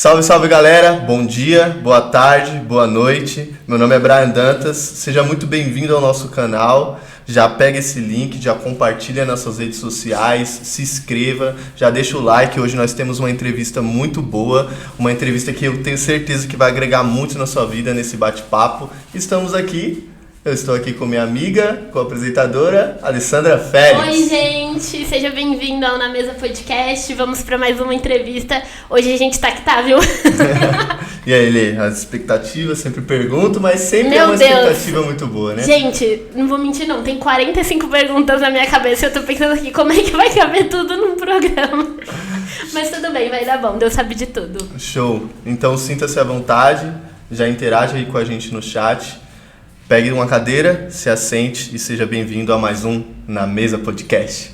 Salve, salve galera, bom dia, boa tarde, boa noite. Meu nome é Brian Dantas, seja muito bem-vindo ao nosso canal. Já pega esse link, já compartilha nas suas redes sociais, se inscreva, já deixa o like. Hoje nós temos uma entrevista muito boa, uma entrevista que eu tenho certeza que vai agregar muito na sua vida nesse bate-papo. Eu estou aqui com minha amiga, com a apresentadora, Alessandra Félix. Oi, gente! Seja bem-vindo ao Na Mesa Podcast. Vamos para mais uma entrevista. Hoje a gente tá que tá, viu? E aí, Lê, as expectativas, sempre pergunto, mas sempre Meu é uma Deus. expectativa muito boa, né? Gente, não vou mentir não, tem 45 perguntas na minha cabeça. Eu tô pensando aqui como é que vai caber tudo num programa. Mas tudo bem, vai dar bom, Deus sabe de tudo. Show! Então sinta-se à vontade, já interaja aí com a gente no chat. Pegue uma cadeira, se assente e seja bem-vindo a mais um Na Mesa Podcast.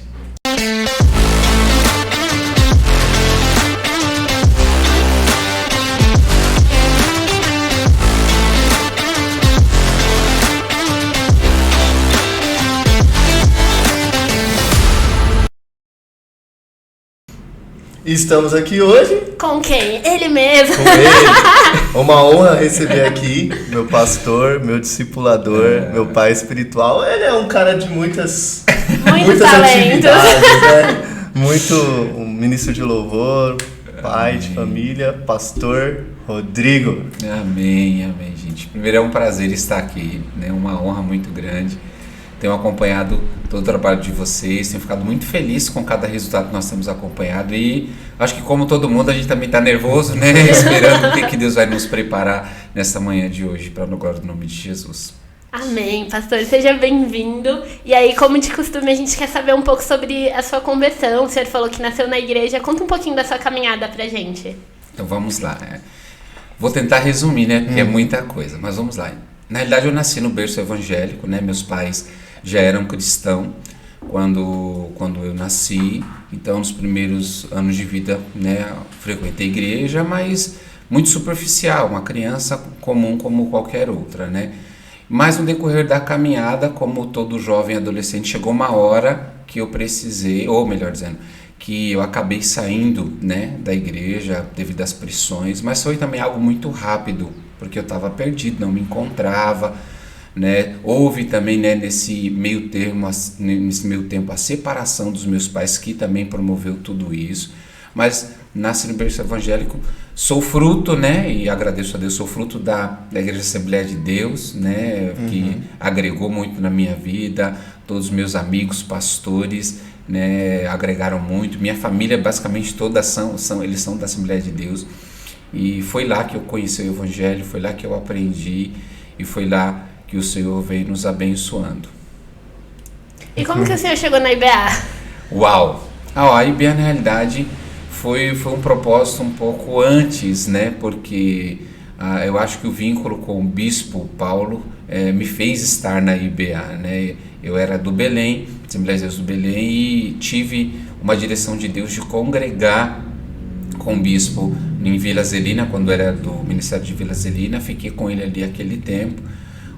E estamos aqui hoje Com quem? Ele mesmo. com ele. Uma honra receber aqui meu pastor, meu discipulador, meu pai espiritual. Ele é um cara de muitas Talentos. atividades, né? Um ministro de louvor, pai de família, pastor Rodrigo. Amém, gente. Primeiro é um prazer estar aqui, né? Uma honra muito grande. Tenho acompanhado todo o trabalho de vocês, tenho ficado muito feliz com cada resultado que nós temos acompanhado e acho que como todo mundo a gente também está nervoso, né? Esperando o que Deus vai nos preparar nessa manhã de hoje, para a glória do nome de Jesus. Amém, pastor, seja bem-vindo. E aí, como de costume, a gente quer saber um pouco sobre a sua conversão. O senhor falou que nasceu na igreja. Conta um pouquinho da sua caminhada pra gente. Então vamos lá. Vou tentar resumir, né? Porque é muita coisa, mas vamos lá. Na realidade eu nasci no berço evangélico, né? Meus pais já eram cristãos quando eu nasci. Então nos primeiros anos de vida, né, frequentei a igreja, mas muito superficial, uma criança comum como qualquer outra, né? Mas no decorrer da caminhada, como todo jovem adolescente, chegou uma hora que eu precisei, ou melhor dizendo, que eu acabei saindo, né, da igreja devido às pressões, mas foi também algo muito rápido, porque eu estava perdido, não me encontrava, né? Houve também, né, nesse meio tempo a separação dos meus pais, que também promoveu tudo isso. Mas nasci no berço evangélico, sou fruto, né, e agradeço a Deus, sou fruto da Igreja Assembleia de Deus, né, que agregou muito na minha vida. Todos os meus amigos pastores, né, agregaram muito. Minha família basicamente toda eles são da Assembleia de Deus. E foi lá que eu conheci o Evangelho, foi lá que eu aprendi e foi lá que o Senhor veio nos abençoando. E como que o senhor chegou na IBA? Uau! A IBA na realidade foi um propósito um pouco antes, né? Porque eu acho que o vínculo com o Bispo Paulo me fez estar na IBA, né? Eu era do Belém, Assembleia de Deus do Belém, e tive uma direção de Deus de congregar com o Bispo em Vila Zelina, quando era do Ministério de Vila Zelina. Fiquei com ele ali aquele tempo.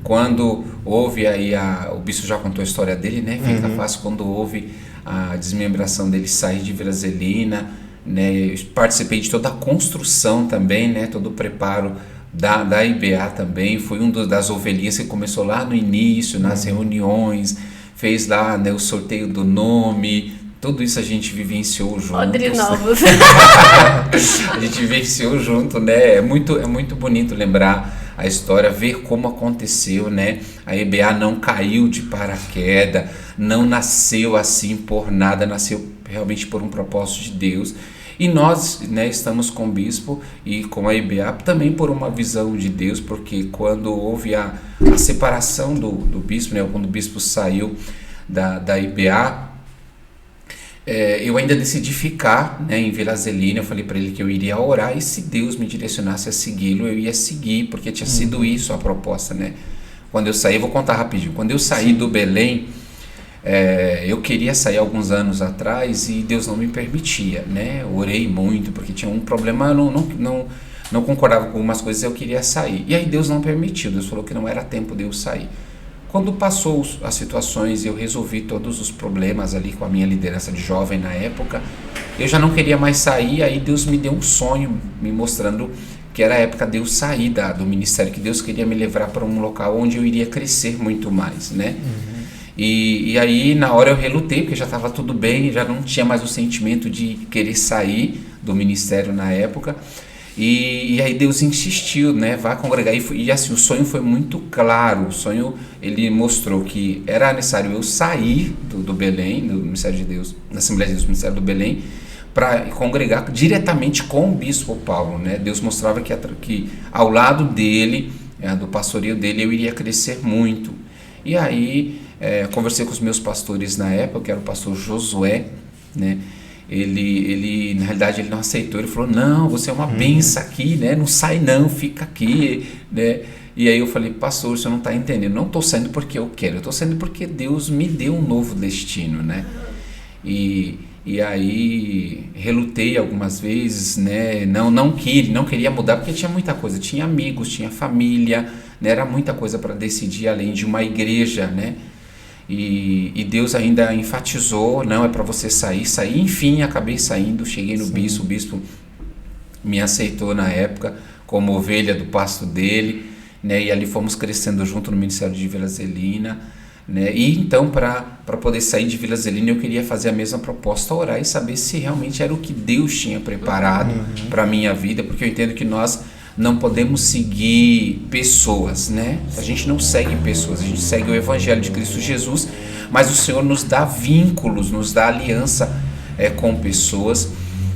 Quando houve aí o Bispo já contou a história dele, né? Fica fácil. Quando houve a desmembração dele, sair de Vila Zelina, né? Eu participei de toda a construção também, né? Todo o preparo da IBA também. Fui das ovelhinhas que começou lá no início, nas reuniões, fez lá, né, o sorteio do nome. Tudo isso a gente vivenciou juntos. Odre Novos. A gente vivenciou junto, né? É muito bonito lembrar a história, ver como aconteceu, né? A EBA não caiu de paraquedas, não nasceu assim por nada, nasceu realmente por um propósito de Deus. E nós, né, estamos com o Bispo e com a EBA também por uma visão de Deus, porque quando houve a separação do Bispo, né? Quando o Bispo saiu da EBA, eu ainda decidi ficar, né, em Vila Zelina. Eu falei para ele que eu iria orar e se Deus me direcionasse a segui-lo, eu ia seguir, porque tinha sido isso a proposta, né? Quando eu saí, vou contar rapidinho, quando eu saí do Belém, eu queria sair alguns anos atrás e Deus não me permitia, né? Eu orei muito porque tinha um problema, eu não concordava com algumas coisas, eu queria sair. E aí Deus não permitiu, Deus falou que não era tempo de eu sair. Quando passou as situações, eu resolvi todos os problemas ali com a minha liderança de jovem na época, eu já não queria mais sair. Aí Deus me deu um sonho, me mostrando que era a época de eu sair do ministério, que Deus queria me levar para um local onde eu iria crescer muito mais, né? E aí na hora eu relutei, porque já estava tudo bem, já não tinha mais o sentimento de querer sair do ministério na época. E aí Deus insistiu, né? Vai congregar. E assim, o sonho foi muito claro. O sonho, ele mostrou que era necessário eu sair do Belém, do Ministério de Deus, na Assembleia de Deus, do Ministério do Belém, para congregar diretamente com o Bispo Paulo, né? Deus mostrava que ao lado dele, do pastoreio dele, eu iria crescer muito. E aí, conversei com os meus pastores na época, que era o pastor Josué, né? Ele na realidade ele não aceitou, ele falou, não, você é uma benção aqui, né? Não sai não, fica aqui, né? E aí eu falei, pastor, o senhor não está entendendo, não estou saindo porque eu quero, eu estou saindo porque Deus me deu um novo destino, né? E aí relutei algumas vezes, né? Não queria mudar porque tinha muita coisa, tinha amigos, tinha família, né? Era muita coisa para decidir além de uma igreja, né? E Deus ainda enfatizou, não, é para você sair, enfim, acabei saindo, cheguei no bispo, o bispo me aceitou na época como ovelha do pasto dele, né? E ali fomos crescendo junto no Ministério de Vila Zelina, né? E então para poder sair de Vila Zelina eu queria fazer a mesma proposta, orar e saber se realmente era o que Deus tinha preparado para a minha vida, porque eu entendo que nós não podemos seguir pessoas, né? A gente não segue pessoas, a gente segue o Evangelho de Cristo Jesus, mas o Senhor nos dá vínculos, nos dá aliança com pessoas.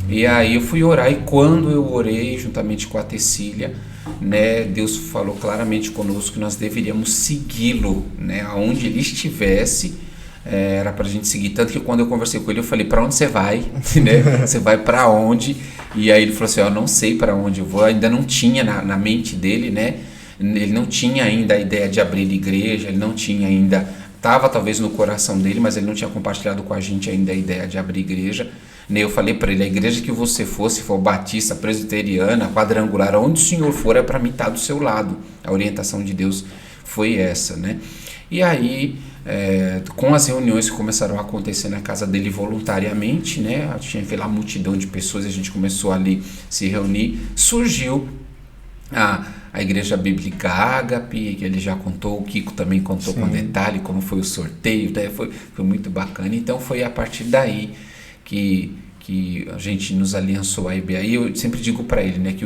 E aí eu fui orar, e quando eu orei juntamente com a Tecília, né, Deus falou claramente conosco que nós deveríamos segui-lo, né, aonde ele estivesse. Era pra gente seguir, tanto que quando eu conversei com ele eu falei, para onde você vai? Né? Você vai para onde? E aí ele falou assim, eu não sei para onde eu vou, ainda não tinha na mente dele, né? Ele não tinha ainda a ideia de abrir igreja, ele não tinha ainda, estava talvez no coração dele, mas ele não tinha compartilhado com a gente ainda a ideia de abrir igreja. Eu falei para ele, a igreja que você for, se for batista, presbiteriana, quadrangular, onde o senhor for, é para mim estar do seu lado. A orientação de Deus foi essa, né? E aí, com as reuniões que começaram a acontecer na casa dele voluntariamente, né? Tinha aquela multidão de pessoas, a gente começou ali se reunir, surgiu a Igreja Bíblica Ágape, que ele já contou, o Kiko também contou com detalhe como foi o sorteio, né? Foi muito bacana. Então foi a partir daí que a gente nos aliançou à IBAI. Eu sempre digo para ele, né, que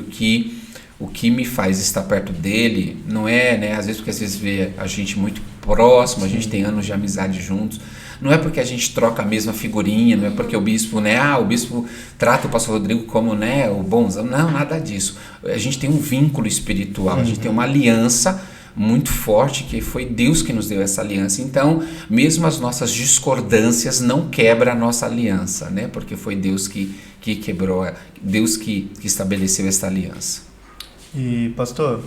o que me faz estar perto dele não é, né, às vezes vê a gente muito próximo, a gente tem anos de amizade juntos, não é porque a gente troca a mesma figurinha, não é porque o bispo, né, o bispo trata o pastor Rodrigo como, né, o bonzão, não, nada disso. A gente tem um vínculo espiritual, a gente tem uma aliança muito forte, que foi Deus que nos deu essa aliança. Então, mesmo as nossas discordâncias não quebram a nossa aliança, né, porque foi Deus que quebrou, Deus que estabeleceu essa aliança. E pastor,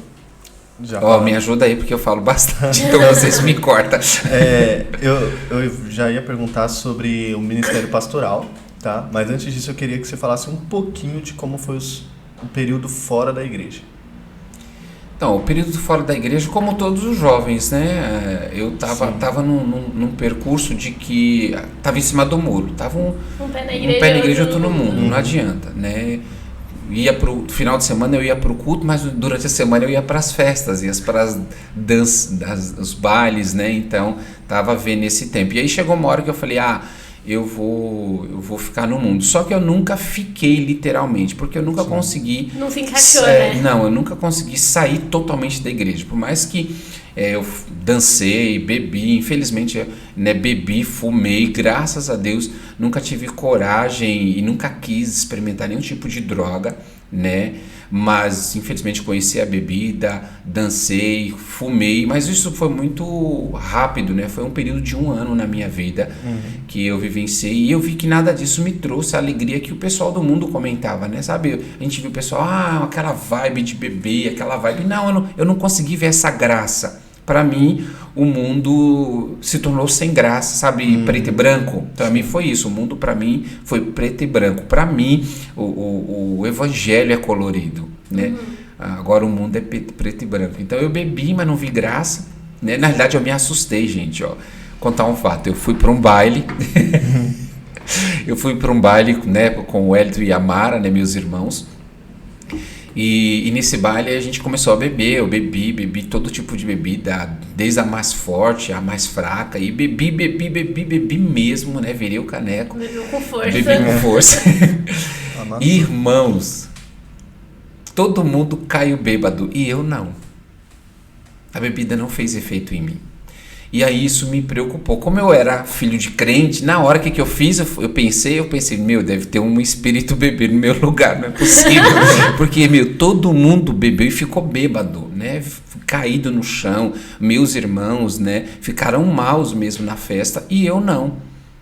me ajuda aí porque eu falo bastante, então vocês me cortam. Eu já ia perguntar sobre o ministério pastoral, tá? Mas antes disso eu queria que você falasse um pouquinho de como foi o período fora da igreja. Então, o período fora da igreja, como todos os jovens, né? Eu tava num percurso de que tava em cima do muro, tava um pé na igreja, outro no mundo, não adianta, né? Ia pro final de semana, eu ia pro culto, mas durante a semana eu ia para as festas, ia para as danças, os bailes, né? Então, tava vendo esse tempo. E aí chegou uma hora que eu falei, eu vou ficar no mundo. Só que eu nunca fiquei literalmente, porque eu nunca consegui... Não se encaixou, né? Não, eu nunca consegui sair totalmente da igreja. Por mais que eu dancei, bebi, infelizmente, né, bebi, fumei, graças a Deus, nunca tive coragem e nunca quis experimentar nenhum tipo de droga, né? Mas infelizmente conheci a bebida, dancei, fumei, mas isso foi muito rápido, né? Foi um período de 1 ano na minha vida que eu vivenciei, e eu vi que nada disso me trouxe a alegria que o pessoal do mundo comentava, né? Sabe, a gente viu o pessoal, aquela vibe de beber, aquela vibe, eu não consegui ver essa graça. Para mim, o mundo se tornou sem graça, sabe, preto e branco. Para mim foi isso, o mundo para mim foi preto e branco. Para mim, o evangelho é colorido, né? Agora o mundo é preto e branco. Então eu bebi, mas não vi graça, né? Na realidade eu me assustei, gente, ó. Contar um fato, eu fui para um baile, eu fui para um baile, né, com o Hélio e a Mara, né, meus irmãos. E nesse baile a gente começou a beber, eu bebi todo tipo de bebida, desde a mais forte, a mais fraca, e bebi mesmo, né, virei o caneco. Bebeu com força. Bebi com força. Irmãos, todo mundo caiu bêbado, e eu não. A bebida não fez efeito em mim. E aí isso me preocupou. Como eu era filho de crente, na hora que eu fiz, eu pensei, meu, deve ter um espírito bebê no meu lugar, não é possível. Porque, todo mundo bebeu e ficou bêbado, né? Caído no chão. Meus irmãos, né, ficaram maus mesmo na festa e eu não,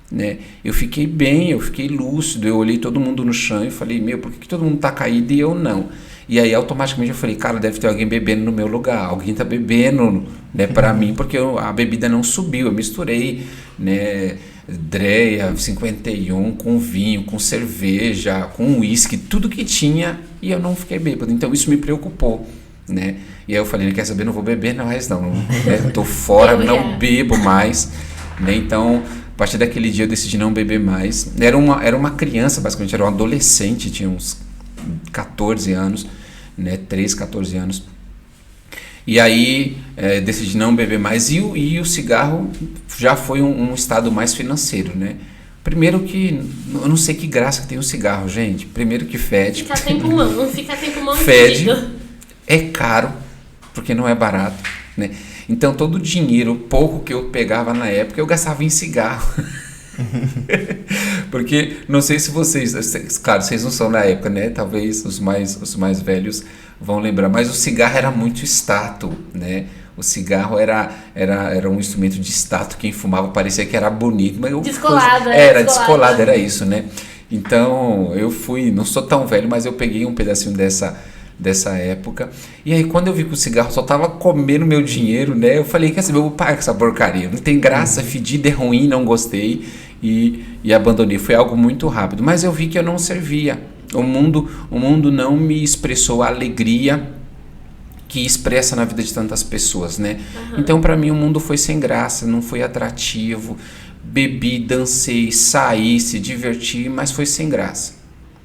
né? Eu fiquei bem, eu fiquei lúcido, eu olhei todo mundo no chão e falei, por que todo mundo tá caído e eu não? E aí automaticamente eu falei, cara, deve ter alguém bebendo no meu lugar, alguém tá bebendo, né, pra mim, porque a bebida não subiu, eu misturei, né, Dreia 51 com vinho, com cerveja, com uísque, tudo que tinha, e eu não fiquei bêbado, então isso me preocupou, né, e aí eu falei, quer saber, não vou beber mais não, né, tô fora, não bebo mais, né, então a partir daquele dia eu decidi não beber mais, era uma criança basicamente, era um adolescente, tinha uns 14 anos, né, 13, 14 anos. E aí decidi não beber mais. E o cigarro já foi um estado mais financeiro, né? Primeiro que, eu não sei que graça que tem o cigarro, gente. Primeiro que fede. Fica sem pulmão, fede, é caro, porque não é barato, né? Então todo o dinheiro, pouco que eu pegava na época, eu gastava em cigarro. Porque não sei se vocês, claro, vocês não são na época, né? Talvez os mais velhos vão lembrar, mas o cigarro era muito status, né? O cigarro era um instrumento de status. Quem fumava parecia que era bonito, mas descolado, era descolado, era isso, né? Então eu não sou tão velho, mas eu peguei um pedacinho dessa época. E aí quando eu vi que o cigarro só tava comendo meu dinheiro, né? Eu falei, quer saber, eu vou parar com essa porcaria, não tem graça, fedido, é ruim, não gostei e abandonei. Foi algo muito rápido, mas eu vi que eu não servia. O mundo não me expressou a alegria que expressa na vida de tantas pessoas, né? Uhum. Então para mim o mundo foi sem graça, não foi atrativo. Bebi, dancei, saí, se diverti, mas foi sem graça.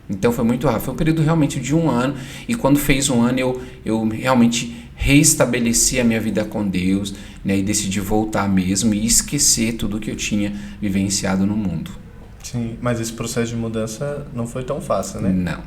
Então foi muito rápido, foi um período realmente de 1 ano, e quando fez 1 ano eu realmente reestabeleci a minha vida com Deus, né, e decidi voltar mesmo e esquecer tudo que eu tinha vivenciado no mundo. Sim, mas esse processo de mudança não foi tão fácil, né?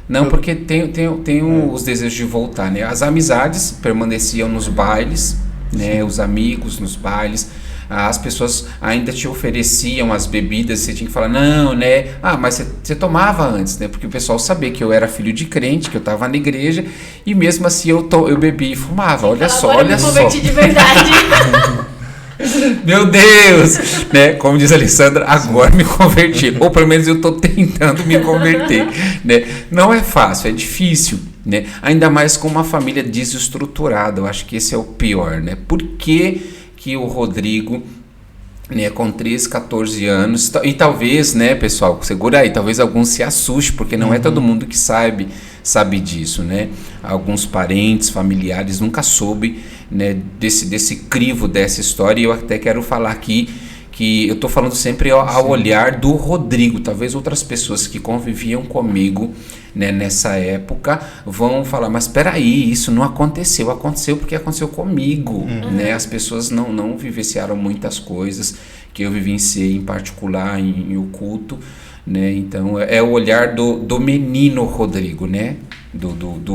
Não, porque tem os desejos de voltar, né? As amizades permaneciam nos bailes, né? Os amigos nos bailes. As pessoas ainda te ofereciam as bebidas, você tinha que falar, não, né? Mas você tomava antes, né? Porque o pessoal sabia que eu era filho de crente, que eu estava na igreja, e mesmo assim eu bebia e fumava. Olha só. Eu me converti de verdade. Meu Deus! Né? Como diz a Alessandra, agora me converti. Ou pelo menos eu estou tentando me converter. Né? Não é fácil, é difícil. Né? Ainda mais com uma família desestruturada. Eu acho que esse é o pior. Né? Por que o Rodrigo, né, com 13, 14 anos, e talvez, né, pessoal, segura aí, talvez alguns se assustem, porque não é todo mundo que sabe disso, né? Alguns parentes, familiares nunca soube, né, desse crivo dessa história, e eu até quero falar aqui que eu estou falando sempre ao olhar do Rodrigo. Talvez outras pessoas que conviviam comigo, né, nessa época vão falar, mas espera aí, isso não aconteceu porque aconteceu comigo, né? As pessoas não vivenciaram muitas coisas que eu vivenciei em particular em oculto, né? Então é o olhar do menino Rodrigo, né?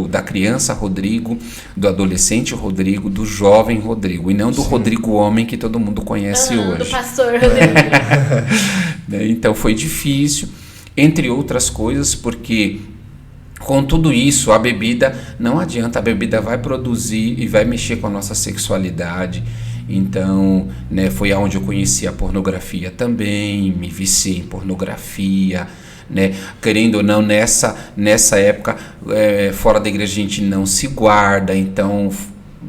Da criança Rodrigo, do adolescente Rodrigo, do jovem Rodrigo, e não do Rodrigo homem que todo mundo conhece hoje. Do pastor Rodrigo. Então foi difícil, entre outras coisas, porque com tudo isso, a bebida, não adianta, a bebida vai produzir e vai mexer com a nossa sexualidade. Então, né, foi aonde eu conheci a pornografia também, me viciei em pornografia, né? Querendo ou não, nessa época, fora da igreja a gente não se guarda, então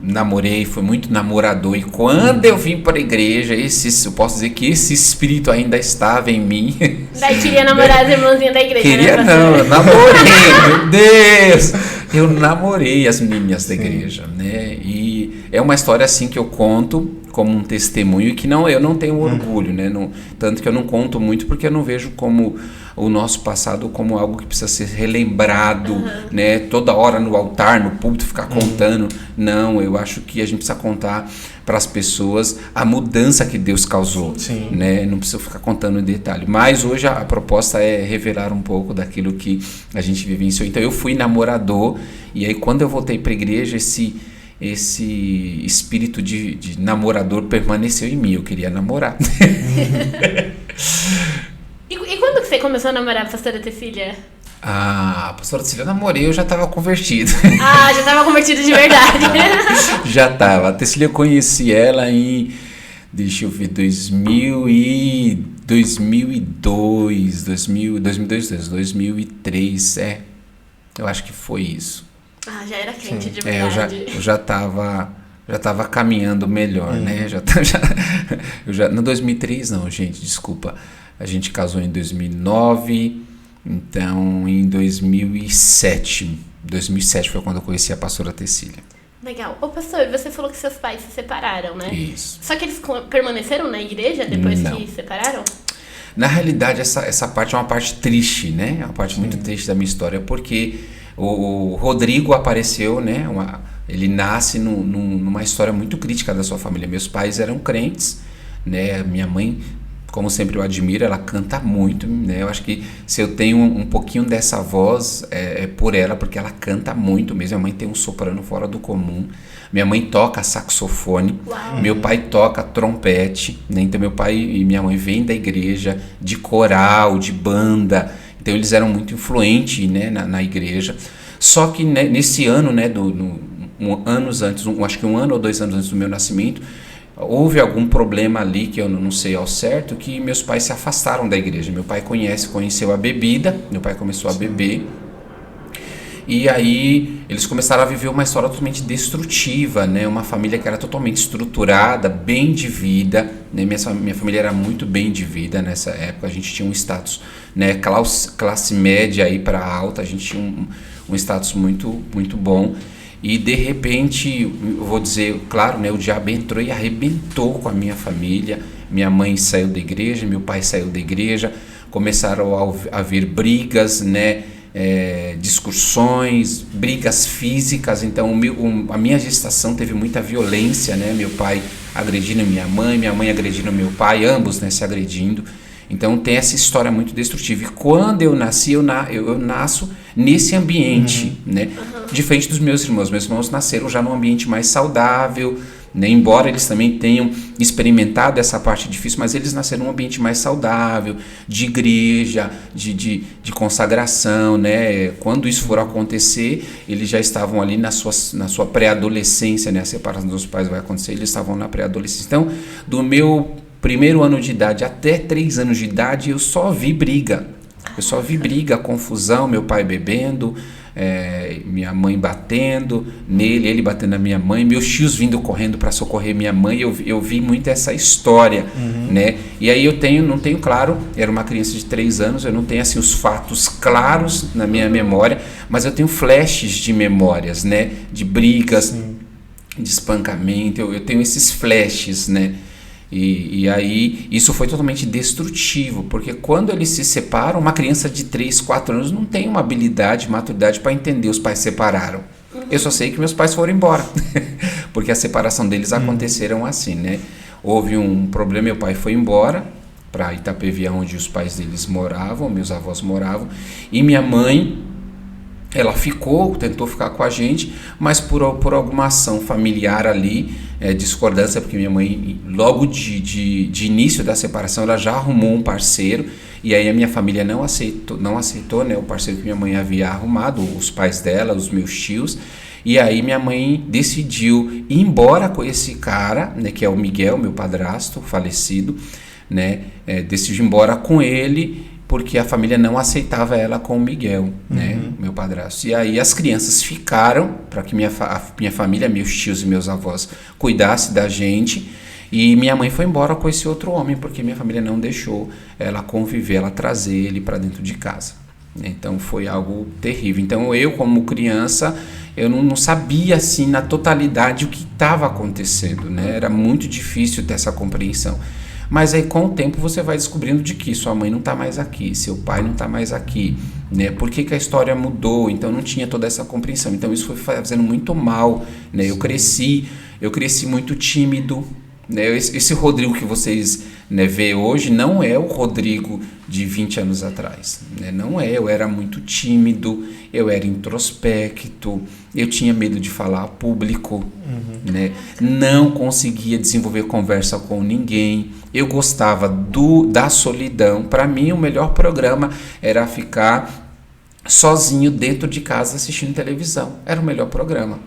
namorei, fui muito namorador, e quando eu vim para a igreja, eu posso dizer que esse espírito ainda estava em mim. Daí queria namorar as irmãzinhas da igreja, queria, né? Não, eu namorei, meu Deus! Eu namorei as meninas da igreja, né? E é uma história assim que eu conto como um testemunho e que eu não tenho orgulho, né? Tanto que eu não conto muito porque eu não vejo como o nosso passado como algo que precisa ser relembrado, né? Toda hora no altar, no púlpito, ficar contando. Não, eu acho que a gente precisa contar para as pessoas a mudança que Deus causou, né? Não precisa ficar contando em detalhe. Mas hoje a proposta é revelar um pouco daquilo que a gente vivenciou. Então eu fui namorador e aí quando eu voltei para a igreja, esse espírito de namorador permaneceu em mim. Eu queria namorar. E quando que você começou a namorar a pastora Tecília? A pastora Tecília, eu namorei, eu já estava convertido. Já estava convertido de verdade. Já estava. A Tecília, eu conheci ela em, deixa eu ver, 2002, 2003, eu acho que foi isso. Já era crente de verdade. Eu já estava caminhando melhor, né? No 2003 não, gente, desculpa. A gente casou em 2009, então em 2007 foi quando eu conheci a pastora Tecília. Legal. Ô pastor, você falou que seus pais se separaram, né? Isso. Só que eles permaneceram na igreja depois que se separaram? Na realidade, essa parte é uma parte triste, né? É uma parte muito triste da minha história, porque o Rodrigo apareceu, né? Ele nasce numa história muito crítica da sua família. Meus pais eram crentes, né? Minha mãe, como sempre eu admiro, ela canta muito, né? Eu acho que se eu tenho um pouquinho dessa voz, é por ela, porque ela canta muito mesmo. Minha mãe tem um soprano fora do comum. Minha mãe toca saxofone. Uau. Meu pai toca trompete, né? Então meu pai e minha mãe vêm da igreja, de coral, de banda. Então eles eram muito influentes, né, na igreja. Só que, né, nesse ano, né, anos antes, acho que 1 ano ou 2 anos antes do meu nascimento, houve algum problema ali que eu não sei ao certo, que meus pais se afastaram da igreja. Meu pai conheceu a bebida, meu pai começou a beber, e aí eles começaram a viver uma história totalmente destrutiva, né? Uma família que era totalmente estruturada, bem de vida, né? Minha família era muito bem de vida nessa época. A gente tinha um status, né, classe média aí para alta, a gente tinha um status muito, muito bom. E de repente, eu vou dizer, claro, né, o diabo entrou e arrebentou com a minha família. Minha mãe saiu da igreja, meu pai saiu da igreja, começaram a haver brigas, né, discussões, brigas físicas. Então a minha gestação teve muita violência, né, meu pai agredindo minha mãe agredindo meu pai, ambos, né, se agredindo. Então tem essa história muito destrutiva. E quando eu nasci, eu nasço nesse ambiente, né? Diferente dos meus irmãos. Meus irmãos nasceram já num ambiente mais saudável, né? Embora eles também tenham experimentado essa parte difícil, mas eles nasceram num ambiente mais saudável, de igreja, de consagração, né? Quando isso for acontecer, eles já estavam ali na sua pré-adolescência, né? A separação dos pais vai acontecer, eles estavam na pré-adolescência. Então, do meu primeiro ano de idade até 3 anos de idade, eu só vi briga. Confusão, meu pai bebendo, minha mãe batendo nele, ele batendo na minha mãe, meus tios vindo correndo para socorrer minha mãe. Eu vi muito essa história, né? E aí não tenho claro, era uma criança de 3 anos, eu não tenho assim os fatos claros na minha memória, mas eu tenho flashes de memórias, né? De brigas, de espancamento, eu tenho esses flashes, né? E aí isso foi totalmente destrutivo, porque quando eles se separam, uma criança de 3, 4 anos não tem uma habilidade, maturidade para entender os pais separaram. Eu só sei que meus pais foram embora, porque a separação deles aconteceram assim, né? Houve um problema, meu pai foi embora para Itapevi, onde os pais deles moravam, meus avós moravam, e minha mãe, ela tentou ficar com a gente, mas por alguma ação familiar ali, discordância, porque minha mãe, logo de início da separação, ela já arrumou um parceiro, e aí a minha família não aceitou, né, o parceiro que minha mãe havia arrumado, os pais dela, os meus tios, e aí minha mãe decidiu ir embora com esse cara, né, que é o Miguel, meu padrasto, falecido, né, decidiu ir embora com ele, porque a família não aceitava ela com o Miguel, né, meu padrasto. E aí as crianças ficaram para que minha família, meus tios e meus avós cuidassem da gente, e minha mãe foi embora com esse outro homem, porque minha família não deixou ela conviver, ela trazer ele para dentro de casa. Então foi algo terrível. Então eu, como criança, eu não sabia assim na totalidade o que estava acontecendo, né? Era muito difícil ter essa compreensão. Mas aí com o tempo você vai descobrindo de que sua mãe não está mais aqui, seu pai não está mais aqui, né? Por que a história mudou? Então não tinha toda essa compreensão. Então isso foi fazendo muito mal, né? Eu cresci muito tímido, né? Esse Rodrigo que vocês, né, vê hoje não é o Rodrigo de 20 anos atrás, né? Não é, eu era muito tímido, eu era introspecto, eu tinha medo de falar a público, né? Não conseguia desenvolver conversa com ninguém, eu gostava da solidão. Para mim o melhor programa era ficar sozinho dentro de casa assistindo televisão, era o melhor programa.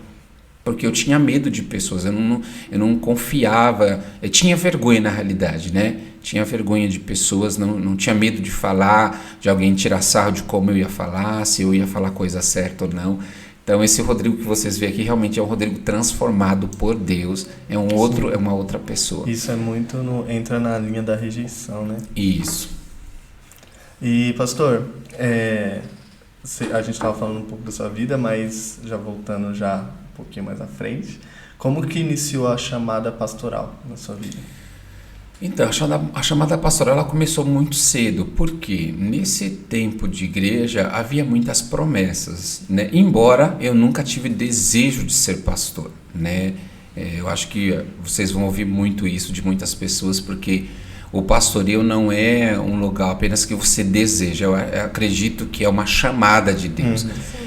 Porque eu tinha medo de pessoas, eu não confiava, eu tinha vergonha na realidade, né? Tinha vergonha de pessoas, não tinha medo de falar, de alguém tirar sarro de como eu ia falar, se eu ia falar a coisa certa ou não. Então esse Rodrigo que vocês veem aqui realmente é um Rodrigo transformado por Deus, é uma outra pessoa. Isso é muito, entra na linha da rejeição, né? Isso. E pastor, a gente estava falando um pouco da sua vida, mas já voltando já um pouquinho mais à frente, como que iniciou a chamada pastoral na sua vida? Então, a chamada pastoral ela começou muito cedo, porque nesse tempo de igreja havia muitas promessas, né? Embora eu nunca tive desejo de ser pastor, né? Eu acho que vocês vão ouvir muito isso de muitas pessoas, porque o pastoreio não é um lugar apenas que você deseja, eu acredito que é uma chamada de Deus.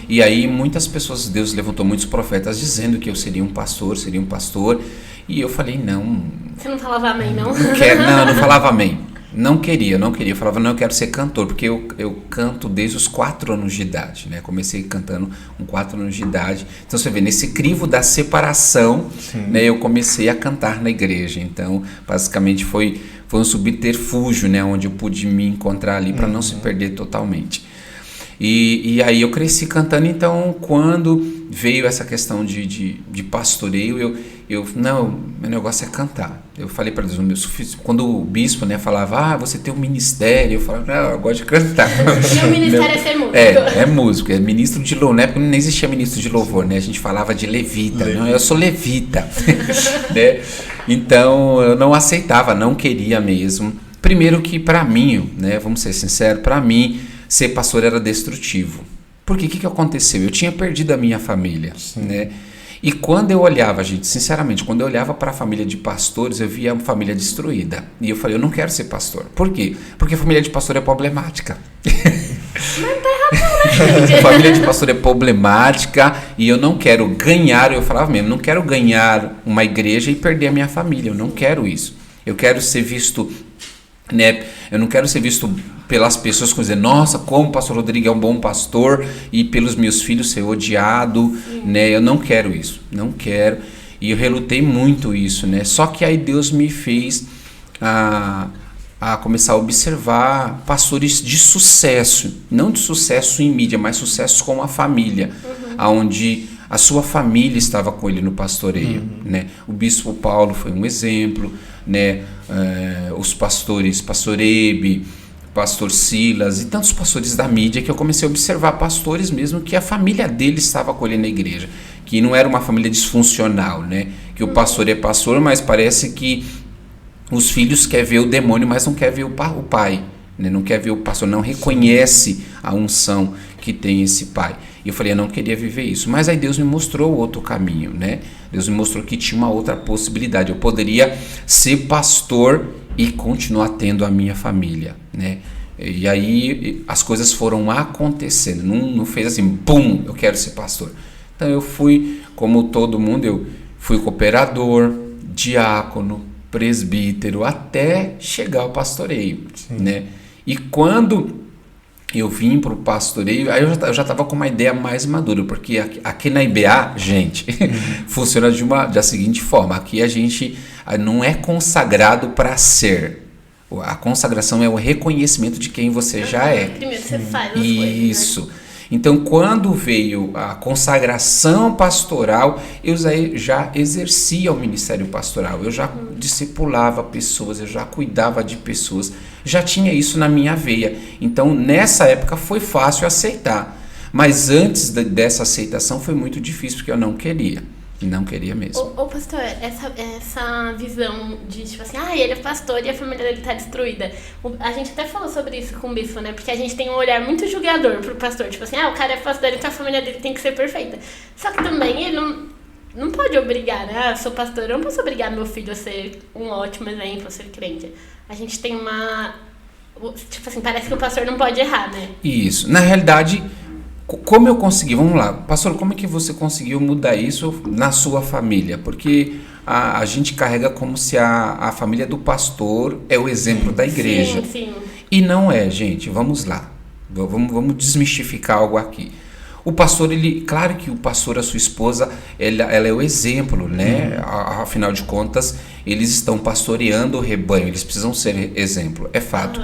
E aí muitas pessoas, Deus levantou muitos profetas dizendo que eu seria um pastor, e eu falei, não. Você não falava amém, não? Eu não falava amém. Não queria. Eu falava, não, eu quero ser cantor, porque eu canto desde os 4 anos de idade, né? Comecei cantando com 4 anos de idade. Então você vê, nesse crivo da separação, né, eu comecei a cantar na igreja. Então, basicamente foi um subterfúgio, né, onde eu pude me encontrar ali para não se perder totalmente. E aí eu cresci cantando. Então quando veio essa questão de pastoreio, não, meu negócio é cantar. Eu falei para Deus, quando o bispo, né, falava, você tem um ministério, eu falava, não, eu gosto de cantar. E o ministério é ser músico. É músico, é ministro de louvor, né, porque não existia ministro de louvor, né, a gente falava de levita, não, eu sou levita. Né? Então eu não aceitava, não queria mesmo. Primeiro que para mim, né, vamos ser sinceros, para mim ser pastor era destrutivo. Porque o que aconteceu? Eu tinha perdido a minha família, né? E quando eu olhava, gente, sinceramente, quando eu olhava para a família de pastores, eu via uma família destruída. E eu falei, eu não quero ser pastor. Por quê? Porque a família de pastor é problemática. Mas tá errado, né, gente? Família de pastor é problemática e eu não quero ganhar, eu falava mesmo, não quero ganhar uma igreja e perder a minha família. Eu não quero isso. Eu quero ser visto, né? Eu não quero ser visto pelas pessoas que dizer, nossa, como o pastor Rodrigo é um bom pastor, e pelos meus filhos ser odiado, né? Eu não quero isso, não quero. E eu relutei muito isso, né? Só que aí Deus me fez a começar a observar pastores de sucesso, não de sucesso em mídia, mas sucesso com a família, onde a sua família estava com ele no pastoreio, né? O bispo Paulo foi um exemplo, né? Os pastores, pastor Ebe, pastor Silas e tantos pastores da mídia, que eu comecei a observar pastores mesmo que a família dele estava acolhendo a igreja, que não era uma família disfuncional, né? Que o pastor é pastor, mas parece que os filhos querem ver o demônio, mas não quer ver o pai, né? Não quer ver o pastor, não reconhece a unção que tem esse pai. E eu falei, eu não queria viver isso. Mas aí Deus me mostrou outro caminho, né? Deus me mostrou que tinha uma outra possibilidade. Eu poderia ser pastor e continuar tendo a minha família, né? E aí as coisas foram acontecendo. Não fez assim, pum, eu quero ser pastor. Então eu fui, como todo mundo, eu fui cooperador, diácono, presbítero, até chegar ao pastoreio, né? E quando eu vim para o pastoreio, aí eu já estava com uma ideia mais madura, porque aqui na IBA, gente, funciona da seguinte forma: aqui a gente não é consagrado para ser. A consagração é o reconhecimento de quem você já é. Primeiro você faz as Isso. coisas, né? Então, quando veio a consagração pastoral, eu já exercia o ministério pastoral, eu já discipulava pessoas, eu já cuidava de pessoas, já tinha isso na minha veia. Então, nessa época foi fácil aceitar. Mas antes dessa aceitação foi muito difícil, porque eu não queria. Não queria mesmo. Ô pastor, essa visão de, tipo assim, ele é pastor e a família dele tá destruída. A gente até falou sobre isso com o bispo, né? Porque a gente tem um olhar muito julgador pro pastor. Tipo assim, o cara é pastor, então a família dele tem que ser perfeita. Só que também ele não pode obrigar, né? Eu sou pastor, eu não posso obrigar meu filho a ser um ótimo exemplo, a ser crente. A gente tem uma... Tipo assim, parece que o pastor não pode errar, né? Isso. Na realidade... Como eu consegui, vamos lá, pastor, como é que você conseguiu mudar isso na sua família? Porque a gente carrega como se a família do pastor é o exemplo da igreja. Sim. E não é, gente, vamos lá, vamos desmistificar algo aqui. O pastor, claro que o pastor, a sua esposa, ela é o exemplo, né? Afinal de contas, eles estão pastoreando o rebanho, eles precisam ser exemplo, é fato.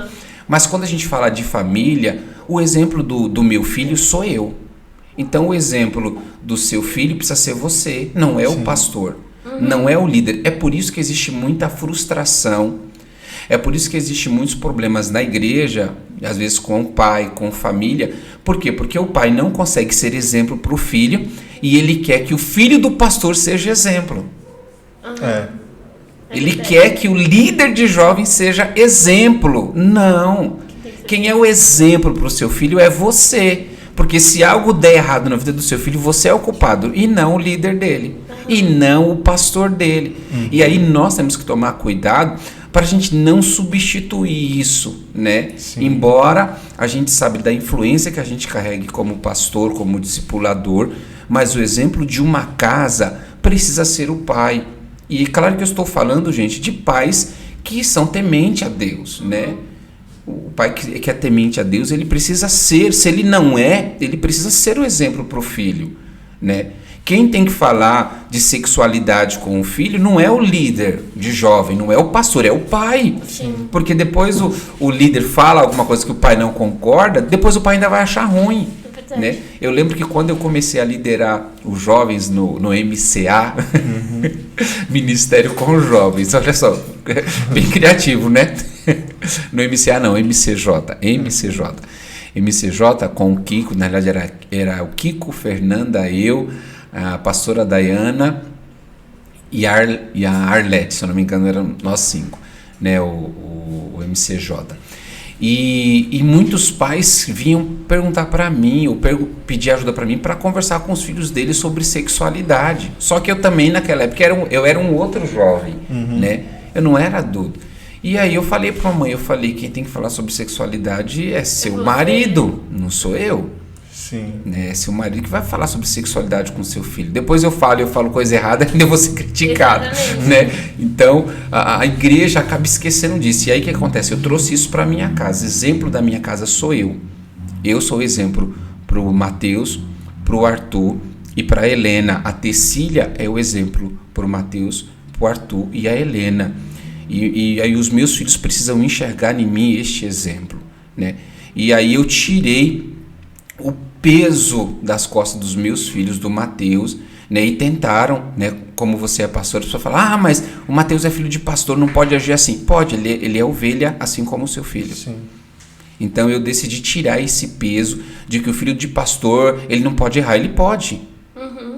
Mas quando a gente fala de família, o exemplo do meu filho sou eu. Então o exemplo do seu filho precisa ser você, não é o pastor, não é o líder. É por isso que existe muita frustração, é por isso que existe muitos problemas na igreja, às vezes com o pai, com a família. Por quê? Porque o pai não consegue ser exemplo para o filho e ele quer que o filho do pastor seja exemplo. Ele quer que o líder de jovens seja exemplo. Não. Quem é o exemplo para o seu filho é você. Porque se algo der errado na vida do seu filho, você é o culpado. E não o líder dele. E não o pastor dele. E aí nós temos que tomar cuidado para a gente não substituir isso, né? Sim. Embora a gente sabe da influência que a gente carregue como pastor, como discipulador, mas o exemplo de uma casa precisa ser o pai. E claro que eu estou falando, gente, de pais que são temente a Deus, né? O pai que é temente a Deus, ele precisa ser, se ele não é, ele precisa ser o exemplo para o filho, né? Quem tem que falar de sexualidade com o filho não é o líder de jovem, não é o pastor, é o pai. Sim. Porque depois o líder fala alguma coisa que o pai não concorda, depois o pai ainda vai achar ruim. Né? Eu lembro que quando eu comecei a liderar os jovens no MCA, Ministério com Jovens, olha só, bem criativo, né? No MCA não, MCJ com o Kiko, na verdade era o Kiko, Fernanda, eu, a pastora Dayana e a Arlete, se eu não me engano eram nós 5, né? O MCJ. E muitos pais vinham perguntar para mim, ou pedir ajuda para mim, para conversar com os filhos deles sobre sexualidade. Só que eu também, naquela época, eu era um outro jovem, né? Eu não era adulto. E aí eu falei para a mãe, quem tem que falar sobre sexualidade é seu marido, não sou eu. Sim. Né? Seu marido que vai falar sobre sexualidade com seu filho. Depois eu falo coisa errada, ainda eu vou ser criticado. Né? Então, a igreja acaba esquecendo disso. E aí o que acontece? Eu trouxe isso para a minha casa. Exemplo da minha casa sou eu. Eu sou exemplo para o Mateus, para o Arthur e para a Helena. A Tecília é o exemplo para o Mateus, para o Arthur e a Helena. E aí os meus filhos precisam enxergar em mim este exemplo. Né? E aí eu tirei o peso das costas dos meus filhos, do Mateus, né, e tentaram, né, como você é pastor, a pessoa fala, mas o Mateus é filho de pastor, não pode agir assim. Pode, ele é ovelha, assim como o seu filho. Sim. Então eu decidi tirar esse peso de que o filho de pastor, ele não pode errar. Ele pode.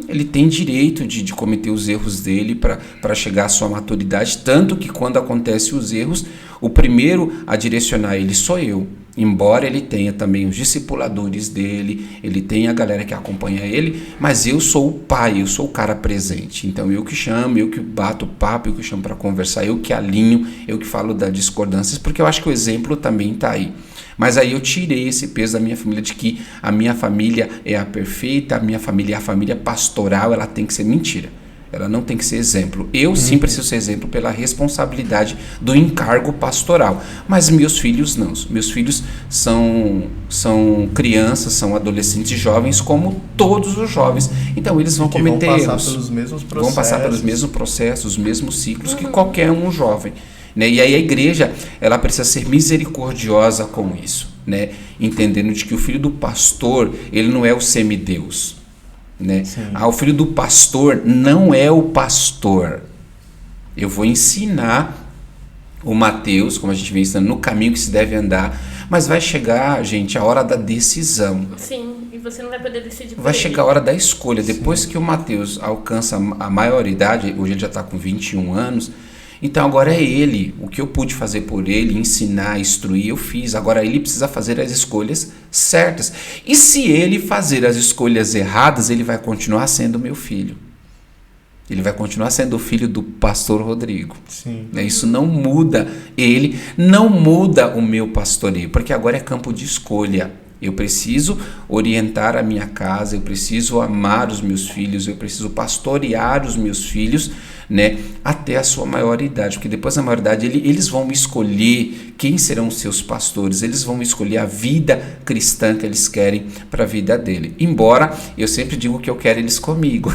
Ele tem direito de cometer os erros dele para chegar à sua maturidade, tanto que quando acontecem os erros, o primeiro a direcionar ele sou eu. Embora ele tenha também os discipuladores dele, ele tenha a galera que acompanha ele, mas eu sou o pai, eu sou o cara presente. Então eu que chamo, eu que bato o papo, eu que chamo para conversar, eu que alinho, eu que falo das discordâncias, porque eu acho que o exemplo também está aí. Mas aí eu tirei esse peso da minha família de que a minha família é a perfeita, a minha família é a família pastoral, ela tem que ser mentira. Ela não tem que ser exemplo. Eu sim preciso ser exemplo pela responsabilidade do encargo pastoral. Mas meus filhos não. Meus filhos são crianças, são adolescentes jovens, como todos os jovens. Então eles vão cometer erros. Vão passar pelos mesmos processos, os mesmos ciclos que qualquer um jovem. Né? E aí a igreja ela precisa ser misericordiosa com isso. Né? Entendendo de que o filho do pastor ele não é o semideus. Né? O filho do pastor não é o pastor. Eu vou ensinar o Mateus, como a gente vem ensinando, no caminho que se deve andar, mas vai chegar, gente, a hora da decisão. Sim, e você não vai poder decidir por Vai ele. chegar a hora da escolha. Depois que o Mateus alcança a maioridade, hoje ele já está com 21 anos, então agora é ele. O que eu pude fazer por ele, ensinar, instruir, eu fiz. Agora ele precisa fazer as escolhas certas. E se ele fazer as escolhas erradas, ele vai continuar sendo meu filho. Ele vai continuar sendo o filho do pastor Rodrigo. Sim. Isso não muda ele, não muda o meu pastoreio, porque agora é campo de escolha. Eu preciso orientar a minha casa, eu preciso amar os meus filhos, eu preciso pastorear os meus filhos, né, até a sua maioridade, porque depois da maioridade eles vão escolher quem serão os seus pastores, eles vão escolher a vida cristã que eles querem para a vida dele. Embora eu sempre digo que eu quero eles comigo,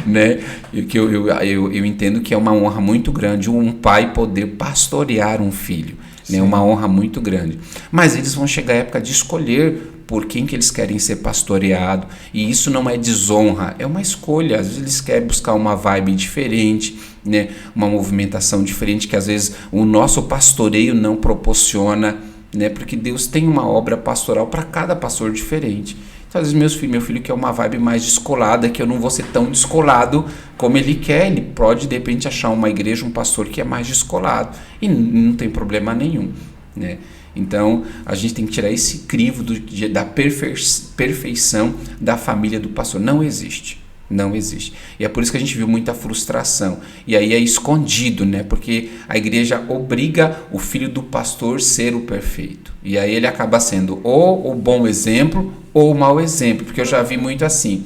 né? Eu entendo que é uma honra muito grande um pai poder pastorear um filho. É uma honra muito grande. Mas eles vão chegar à época de escolher por quem que eles querem ser pastoreado. E isso não é desonra, é uma escolha. Às vezes eles querem buscar uma vibe diferente, né? Uma movimentação diferente que às vezes o nosso pastoreio não proporciona, né? Porque Deus tem uma obra pastoral para cada pastor diferente. Então, às vezes meu filho quer uma vibe mais descolada, que eu não vou ser tão descolado como ele quer. Ele pode, de repente, achar uma igreja, um pastor que é mais descolado. E não tem problema nenhum, né? Então, a gente tem que tirar esse crivo da perfeição da família do pastor. Não existe. Não existe. E é por isso que a gente viu muita frustração. E aí é escondido, né? Porque a igreja obriga o filho do pastor a ser o perfeito. E aí ele acaba sendo ou o bom exemplo ou o mau exemplo. Porque eu já vi muito assim.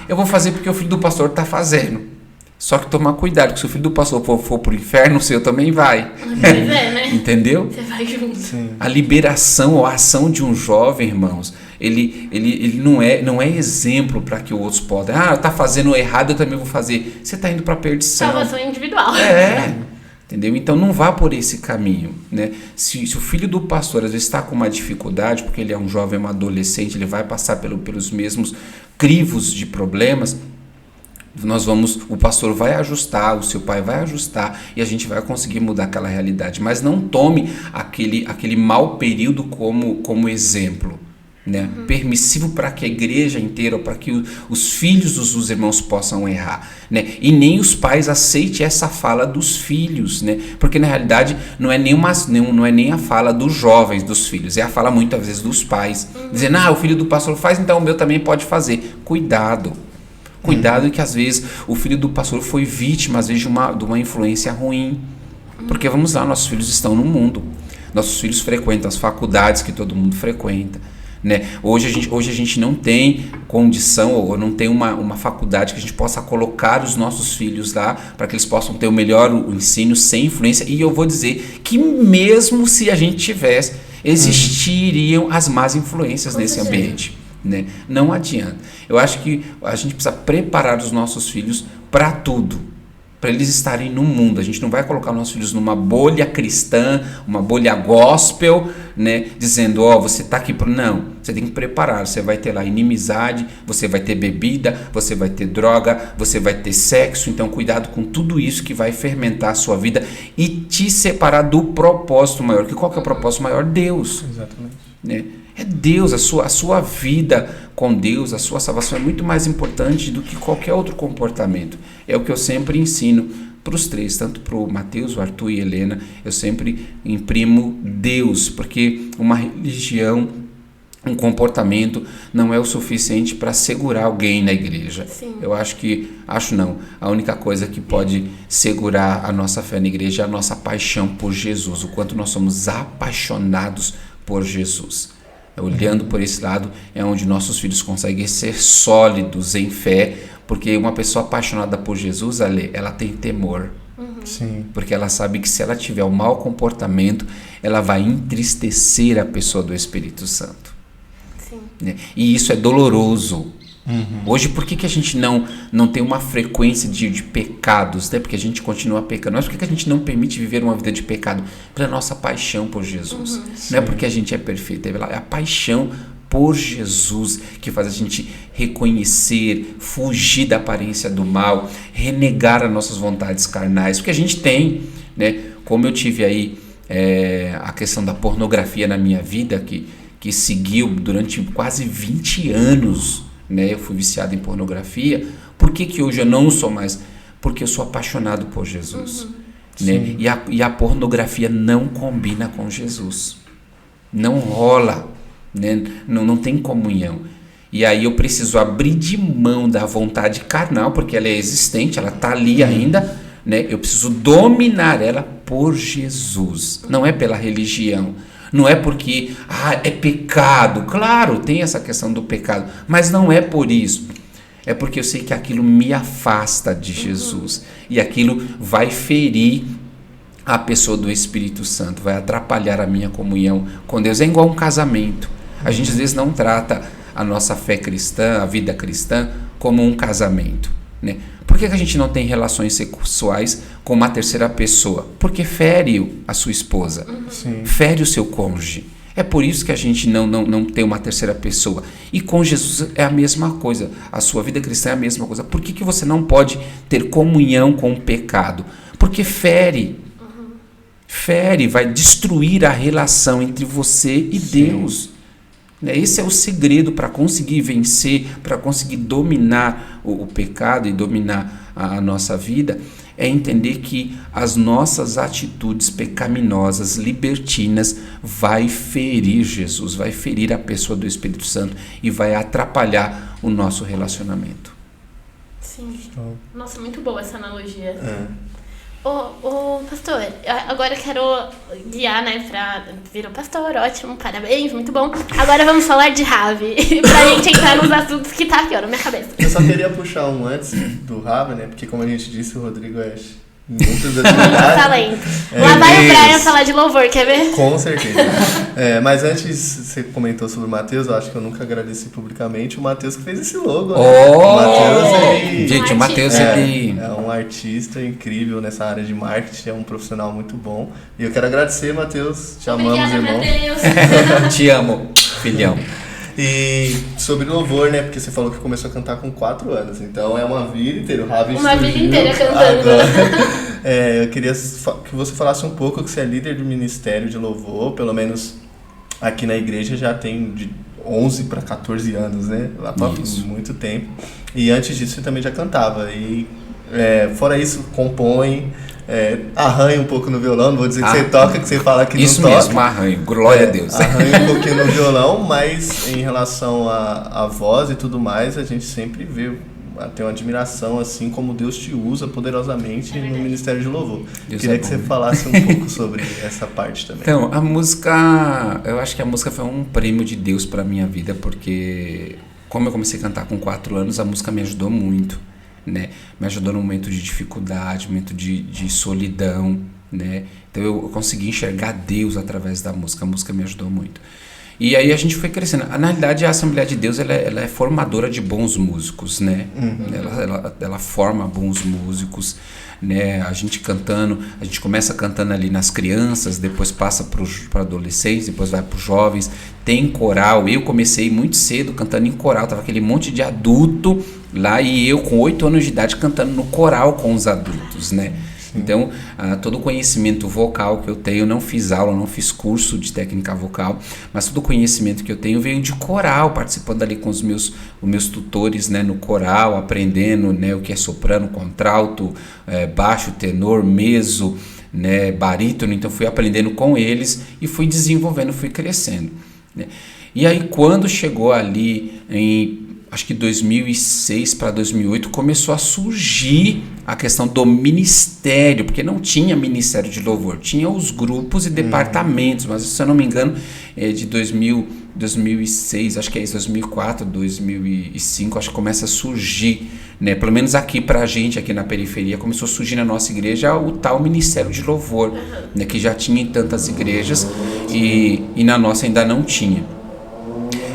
Eu vou fazer porque o filho do pastor está fazendo. Só que tomar cuidado, que se o filho do pastor for pro inferno, o seu também vai. Pois é, né? Entendeu? Você vai junto. Sim. A liberação ou a ação de um jovem, irmãos, ele não é exemplo para que outros podem. Tá fazendo errado, eu também vou fazer. Você está indo para a perdição. Salvação individual. Entendeu? Então não vá por esse caminho, né? Se o filho do pastor às vezes está com uma dificuldade, porque ele é um jovem, um adolescente, ele vai passar pelos mesmos crivos de problemas, o pastor vai ajustar, o seu pai vai ajustar e a gente vai conseguir mudar aquela realidade. Mas não tome aquele mau período como exemplo, né? Permissivo para que a igreja inteira, para que os filhos dos irmãos possam errar, né? E nem os pais aceitem essa fala dos filhos, né? Porque na realidade não é nem a fala dos jovens, dos filhos, é a fala muitas vezes dos pais, dizendo, o filho do pastor faz, então o meu também pode fazer. Cuidado que às vezes o filho do pastor foi vítima às vezes de uma influência ruim. Porque vamos lá, nossos filhos estão no mundo. Nossos filhos frequentam as faculdades que todo mundo frequenta, né? Hoje a gente não tem condição ou não tem uma faculdade que a gente possa colocar os nossos filhos lá para que eles possam ter o melhor ensino sem influência. E eu vou dizer que mesmo se a gente tivesse, existiriam as más influências nesse ambiente. Né? Não adianta. Eu acho que a gente precisa preparar os nossos filhos para tudo, para eles estarem no mundo. A gente não vai colocar nossos filhos numa bolha cristã, uma bolha gospel, né? Dizendo, você está aqui para... Não, você tem que preparar. Você vai ter lá inimizade, você vai ter bebida, você vai ter droga, você vai ter sexo. Então cuidado com tudo isso que vai fermentar a sua vida e te separar do propósito maior. Qual que é o propósito maior? Deus. Exatamente. Né? É Deus, a sua vida com Deus, a sua salvação é muito mais importante do que qualquer outro comportamento. É o que eu sempre ensino para os três, tanto para o Mateus, o Arthur e a Helena. Eu sempre imprimo Deus, porque uma religião, um comportamento não é o suficiente para segurar alguém na igreja. Sim. A única coisa que pode segurar a nossa fé na igreja é a nossa paixão por Jesus, o quanto nós somos apaixonados por Jesus. Olhando por esse lado é onde nossos filhos conseguem ser sólidos em fé, porque uma pessoa apaixonada por Jesus, ela tem temor. Sim. Porque ela sabe que se ela tiver um mau comportamento, ela vai entristecer a pessoa do Espírito Santo. Sim. Né? E isso é doloroso. Hoje, por que a gente não tem uma frequência de pecados, né? Porque a gente continua pecando. Mas por que a gente não permite viver uma vida de pecado? Pela nossa paixão por Jesus. Não é porque a gente é perfeito, é a paixão por Jesus que faz a gente reconhecer, fugir da aparência do mal, renegar as nossas vontades carnais. Porque a gente tem, né? como eu tive aí a questão da pornografia na minha vida, que seguiu durante quase 20 anos, né? Eu fui viciado em pornografia. Por que hoje eu não sou mais? Porque eu sou apaixonado por Jesus. Né? E a pornografia não combina com Jesus. Não rola. Né? Não tem comunhão. E aí eu preciso abrir de mão da vontade carnal, porque ela é existente, ela está ali ainda. Né? Eu preciso dominar ela por Jesus. Não é pela religião. Não é porque é pecado. Claro, tem essa questão do pecado. Mas não é por isso. É porque eu sei que aquilo me afasta de Jesus. E aquilo vai ferir a pessoa do Espírito Santo. Vai atrapalhar a minha comunhão com Deus. É igual um casamento. A gente às vezes não trata a nossa fé cristã, a vida cristã, como um casamento. Né? Por que a gente não tem relações sexuais com uma terceira pessoa? Porque fere a sua esposa. Fere o seu cônjuge. É por isso que a gente não tem uma terceira pessoa. E com Jesus é a mesma coisa. A sua vida cristã é a mesma coisa. Por que você não pode ter comunhão com o pecado? Porque fere. Fere, vai destruir a relação entre você e Deus. Esse é o segredo para conseguir vencer, para conseguir dominar o pecado e dominar a nossa vida. É entender que as nossas atitudes pecaminosas, libertinas, vai ferir Jesus, vai ferir a pessoa do Espírito Santo e vai atrapalhar o nosso relacionamento. Sim. Nossa, muito boa essa analogia. Ô, pastor, agora eu quero guiar, né, virou pastor, ótimo, parabéns, muito bom. Agora vamos falar de Ravi, pra gente entrar nos assuntos que tá aqui, ó, na minha cabeça. Eu só queria puxar um antes do Ravi, né, porque como a gente disse, o Rodrigo é muito determinado. Talento. Lá vai o Brian falar de louvor, quer ver? Com certeza. Mas antes, você comentou sobre o Matheus, eu acho que eu nunca agradeci publicamente o Matheus que fez esse logo. Né? O Matheus, gente, o Matheus é um artista incrível nessa área de marketing, é um profissional muito bom. E eu quero agradecer, Matheus. Te amamos, irmão. Matheus. Te amo, filhão. E sobre louvor, né? Porque você falou que começou a cantar com 4 anos. Então é uma vida inteira. O Ravi uma vida inteira cantando. Eu queria que você falasse um pouco que você é líder do Ministério de Louvor. Pelo menos aqui na igreja já tem de 11 para 14 anos, né? Lá para muito tempo. E antes disso você também já cantava. E fora isso, compõe... arranha um pouco no violão, não vou dizer que você toca, que você fala que isso não toca. Isso mesmo, arranho, glória a Deus. Arranha um pouquinho no violão, mas em relação à voz e tudo mais, a gente sempre tem uma admiração, assim como Deus te usa poderosamente no Ministério de Louvor. Deus Queria que você falasse um pouco sobre essa parte também. Então, a música, eu acho que a música foi um prêmio de Deus para a minha vida, porque como eu comecei a cantar com 4 anos, a música me ajudou muito. Né? Me ajudou no momento de dificuldade, no momento de solidão, né? Então eu consegui enxergar Deus através da música. A música me ajudou muito. E aí a gente foi crescendo. Na realidade, a Assembleia de Deus ela é formadora de bons músicos, né? Ela forma bons músicos, né? A gente cantando, a gente começa cantando ali nas crianças, depois passa para adolescentes, depois vai para os jovens. Tem coral. Eu comecei muito cedo cantando em coral. Tava aquele monte de adulto lá e eu com 8 anos de idade cantando no coral com os adultos, né? Então, todo o conhecimento vocal que eu tenho, eu não fiz aula, não fiz curso de técnica vocal, mas todo o conhecimento que eu tenho veio de coral, participando ali com os meus tutores, né, no coral, aprendendo, né, o que é soprano, contralto, baixo, tenor, mezzo, né, barítono. Então, fui aprendendo com eles e fui desenvolvendo, fui crescendo, né? E aí, quando chegou ali em acho que 2006 para 2008 começou a surgir a questão do ministério, porque não tinha ministério de louvor, tinha os grupos e departamentos, mas se eu não me engano é de 2006, acho que é isso, 2004, 2005, acho que começa a surgir, né? Pelo menos aqui pra gente, aqui na periferia, começou a surgir na nossa igreja o tal ministério de louvor, né? Que já tinha em tantas igrejas e na nossa ainda não tinha.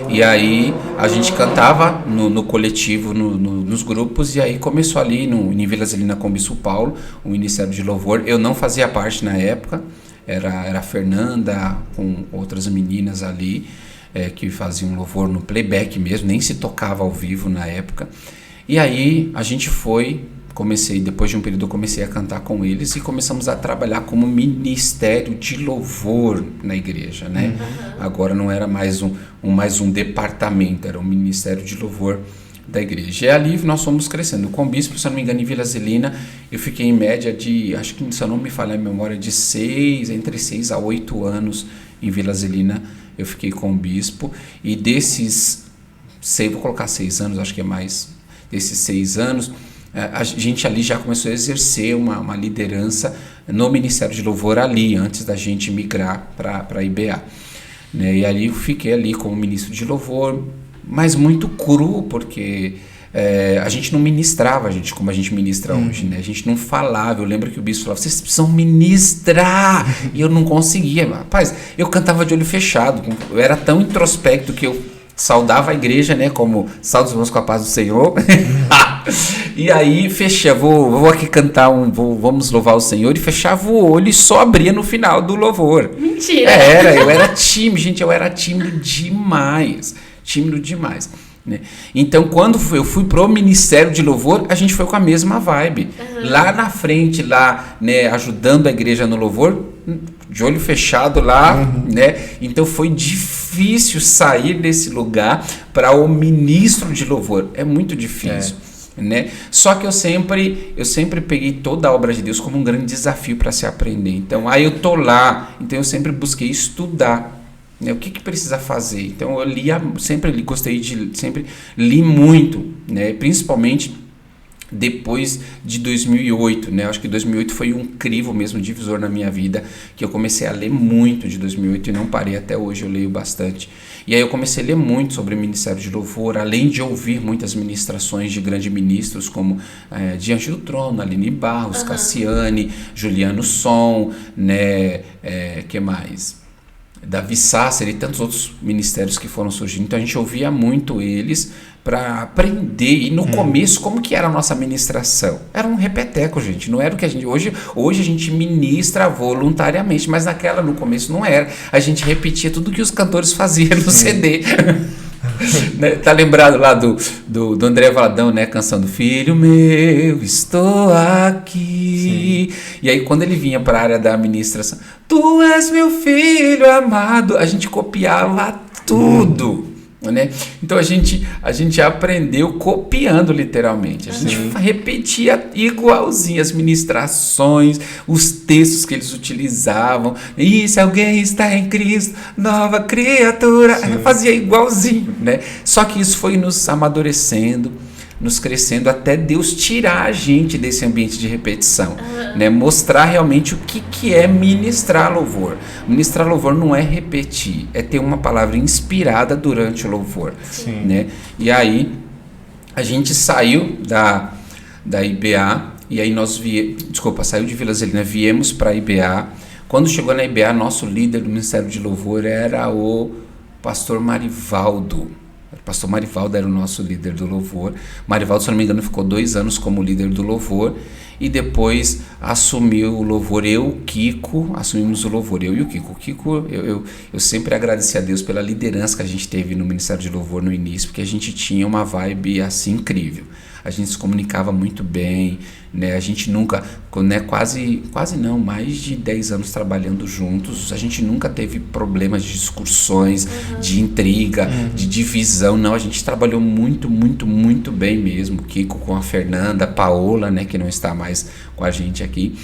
E aí a gente cantava no coletivo, nos grupos, e aí começou ali em Vila Zelina com o Bispo Paulo, o Ministério de Louvor. Eu não fazia parte na época, era a Fernanda com outras meninas ali, que faziam louvor no playback mesmo, nem se tocava ao vivo na época. E aí a gente foi depois de um período eu comecei a cantar com eles e começamos a trabalhar como ministério de louvor na igreja, né? Agora não era mais um departamento, era um ministério de louvor da igreja. E ali nós fomos crescendo. Com o bispo, se eu não me engano, em Vila Zelina, eu fiquei em média de, acho que se eu não me falha a memória, entre 6 a 8 anos em Vila Zelina eu fiquei com o bispo. E desses, vou colocar 6 anos, acho que é mais, desses 6 anos, a gente ali já começou a exercer uma liderança no Ministério de Louvor ali, antes da gente migrar para a IBA. Né? E ali eu fiquei ali como ministro de louvor, mas muito cru, porque a gente não ministrava como a gente ministra hoje, né? A gente não falava. Eu lembro que o bispo falava, vocês precisam ministrar, e eu não conseguia. Rapaz, eu cantava de olho fechado, eu era tão introspecto que eu saudava a igreja, né? Como salve os irmãos com a paz do Senhor. E aí vou aqui cantar vamos louvar o Senhor, e fechava o olho e só abria no final do louvor. Mentira! Eu era tímido, gente, eu era tímido demais, né? Então quando eu fui pro Ministério de Louvor, a gente foi com a mesma vibe, lá na frente, lá, né, ajudando a igreja no louvor, de olho fechado lá, né? Então foi difícil sair desse lugar para o ministro de louvor, é muito difícil. Né? Só que eu sempre peguei toda a obra de Deus como um grande desafio para se aprender. Então, eu tô lá, então eu sempre busquei estudar, né? O que precisa fazer. Então eu sempre li muito, né? Principalmente depois de 2008, né? Acho que 2008 foi um crivo mesmo, divisor na minha vida, que eu comecei a ler muito de 2008 e não parei até hoje, eu leio bastante. E aí eu comecei a ler muito sobre o Ministério de Louvor, além de ouvir muitas ministrações de grandes ministros, como Diante do Trono, Aline Barros, Cassiane, Juliano Som, né? Que mais? Davi Sasser e tantos outros ministérios que foram surgindo. Então a gente ouvia muito eles para aprender. E no começo, como que era a nossa ministração? Era um repeteco, gente. Não era o que a gente... Hoje a gente ministra voluntariamente, mas no começo não era. A gente repetia tudo que os cantores faziam no CD. Tá lembrado lá do André Valadão, né? Canção do Filho Meu, Estou Aqui. Sim. E aí quando ele vinha para a área da administração, Tu és meu filho amado, a gente copiava tudo. Né? Então a gente aprendeu copiando literalmente, a gente repetia igualzinho as ministrações, os textos que eles utilizavam, e se alguém está em Cristo, nova criatura, fazia igualzinho, né? Só que isso foi nos amadurecendo, nos crescendo, até Deus tirar a gente desse ambiente de repetição, né? Mostrar realmente o que é ministrar louvor. Ministrar louvor não é repetir, é ter uma palavra inspirada durante o louvor, né? E a gente saiu da IBA, e aí saiu de Vila Zelina, viemos para a IBA. Quando chegou na IBA, nosso líder do Ministério de Louvor era o pastor Marivaldo. O pastor Marivaldo era o nosso líder do louvor. Marivaldo, se não me engano, ficou 2 anos como líder do louvor, e depois assumiu o louvor. Assumimos o louvor, eu e o Kiko. O Kiko, eu sempre agradeci a Deus pela liderança que a gente teve no Ministério de Louvor no início, porque a gente tinha uma vibe assim incrível. A gente se comunicava muito bem, né? A gente nunca, né, quase não, mais de 10 anos trabalhando juntos, a gente nunca teve problemas de discussões, de intriga, de divisão, não, a gente trabalhou muito, muito, muito bem mesmo. Kiko com a Fernanda, a Paola, né, que não está mais com a gente aqui.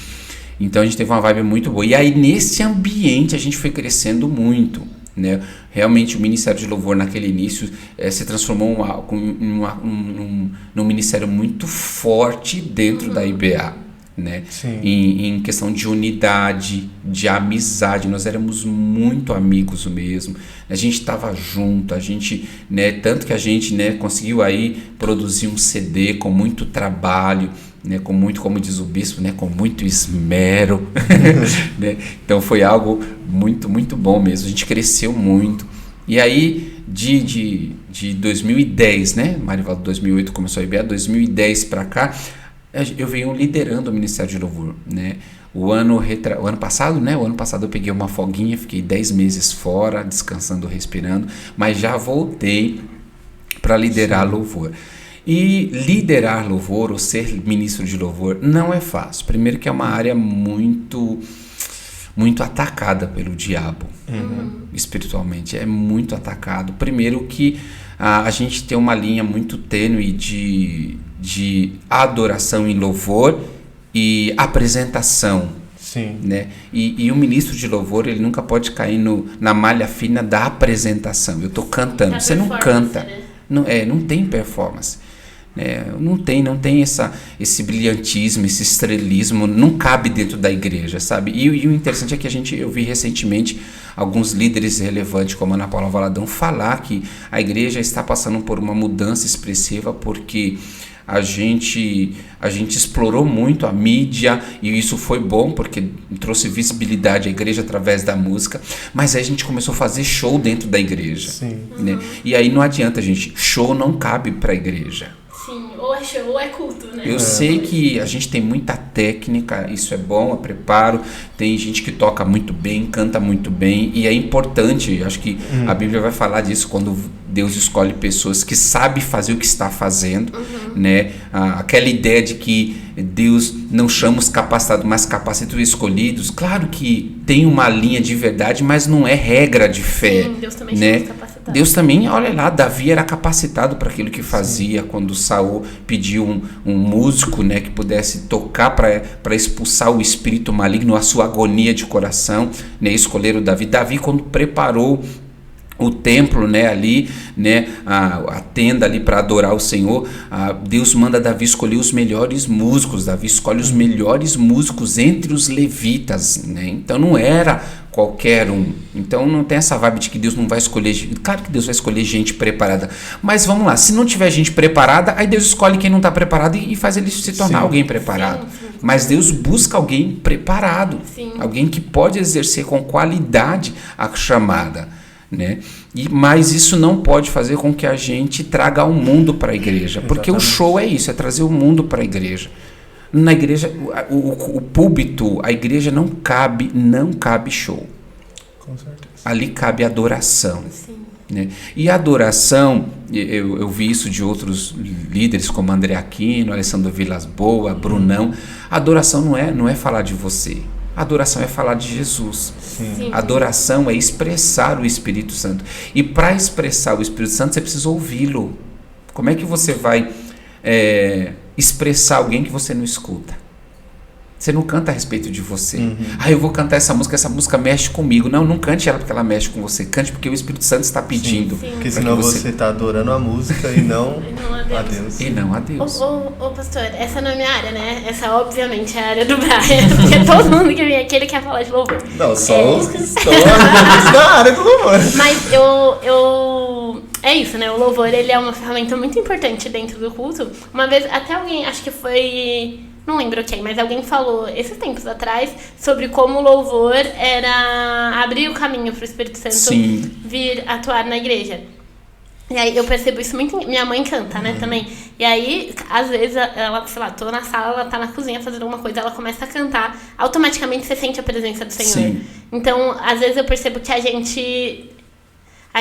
Então a gente teve uma vibe muito boa. E aí nesse ambiente a gente foi crescendo muito, né? Realmente o Ministério de Louvor naquele início se transformou num ministério muito forte dentro da IBA, né? Em questão de unidade, de amizade. Nós éramos muito amigos mesmo, a gente estava junto, né, tanto que a gente, né, conseguiu aí produzir um CD com muito trabalho, né, com muito, como diz o bispo, né, com muito esmero, né? Então foi algo muito, muito bom mesmo, a gente cresceu muito. E aí de 2010, né, Marivaldo 2008 começou a IBA, 2010 para cá eu venho liderando o Ministério de Louvor, né? O ano passado, né? O ano passado eu peguei uma folguinha, fiquei 10 meses fora, descansando, respirando, mas já voltei para liderar louvor. E liderar louvor ou ser ministro de louvor não é fácil. Primeiro que é uma área muito atacada pelo diabo, espiritualmente. É muito atacado. Primeiro que a gente tem uma linha muito tênue de adoração em louvor e apresentação. Sim. Né? E o ministro de louvor, ele nunca pode cair na malha fina da apresentação. Eu estou cantando, você não canta. Né? Não tem performance. Não tem esse brilhantismo, esse estrelismo, não cabe dentro da igreja, sabe? E o interessante é que eu vi recentemente alguns líderes relevantes, como a Ana Paula Valadão, falar que a igreja está passando por uma mudança expressiva porque a gente explorou muito a mídia e isso foi bom porque trouxe visibilidade à igreja através da música, mas aí a gente começou a fazer show dentro da igreja. Sim. Né? E aí não adianta, gente, show não cabe para a igreja. Sim, ou é show ou é culto, né? Eu sei que a gente tem muita técnica, isso é bom, é preparo, tem gente que toca muito bem, canta muito bem, e é importante, acho que a Bíblia vai falar disso quando Deus escolhe pessoas que sabem fazer o que está fazendo, né? Aquela ideia de que Deus não chama os capacitados, mas capacita os escolhidos. Claro que tem uma linha de verdade, mas não é regra de fé. Sim, Deus também né? chama os capacitados. Deus também, olha lá, Davi era capacitado para aquilo que fazia. Quando Saul pediu um músico, né, que pudesse tocar para expulsar o espírito maligno, a sua agonia de coração, né, escolheram Davi. Davi, quando preparou o templo, né, ali, né, a tenda ali para adorar o Senhor, Deus manda Davi escolher os melhores músicos. Davi escolhe os melhores músicos entre os levitas, né? Então não era qualquer um. Então não tem essa vibe de que Deus não vai escolher. Claro que Deus vai escolher gente preparada, mas vamos lá, se não tiver gente preparada, aí Deus escolhe quem não está preparado e faz ele se tornar alguém preparado. Sim. Mas Deus busca alguém preparado, alguém que pode exercer com qualidade a chamada. Né? Mas isso não pode fazer com que a gente traga o mundo para a igreja, porque o show é isso, é trazer o mundo para a igreja. Na igreja, o púlpito, a igreja não cabe show. Com certeza. Ali cabe adoração. Sim. Né? E a adoração, eu vi isso de outros líderes como André Aquino, Alessandro Vilas Boas, Brunão. A adoração não é falar de você. A adoração é falar de Jesus. Sim. A adoração é expressar o Espírito Santo. E para expressar o Espírito Santo, você precisa ouvi-lo. Como é que você vai expressar alguém que você não escuta? Você não canta a respeito de você. Eu vou cantar essa música mexe comigo. Não cante ela porque ela mexe com você. Cante porque o Espírito Santo está pedindo. Sim. Porque senão você está adorando a música e não a Deus. E não a Deus. Ô pastor, essa não é minha área, né? Essa obviamente é a área do Brian. Porque todo mundo que vem aqui, ele quer falar de louvor. Não, só os que estão na área do louvor. Mas é isso, né? O louvor, ele é uma ferramenta muito importante dentro do culto. Uma vez, até alguém, acho que foi... Não lembro quem, mas alguém falou esses tempos atrás sobre como o louvor era abrir o caminho para o Espírito Santo vir atuar na igreja. E aí eu percebo isso muito. Minha mãe canta, né, também. E aí, às vezes, ela, sei lá, tô na sala, ela tá na cozinha fazendo alguma coisa, ela começa a cantar, automaticamente você sente a presença do Senhor. Sim. Então, às vezes eu percebo que a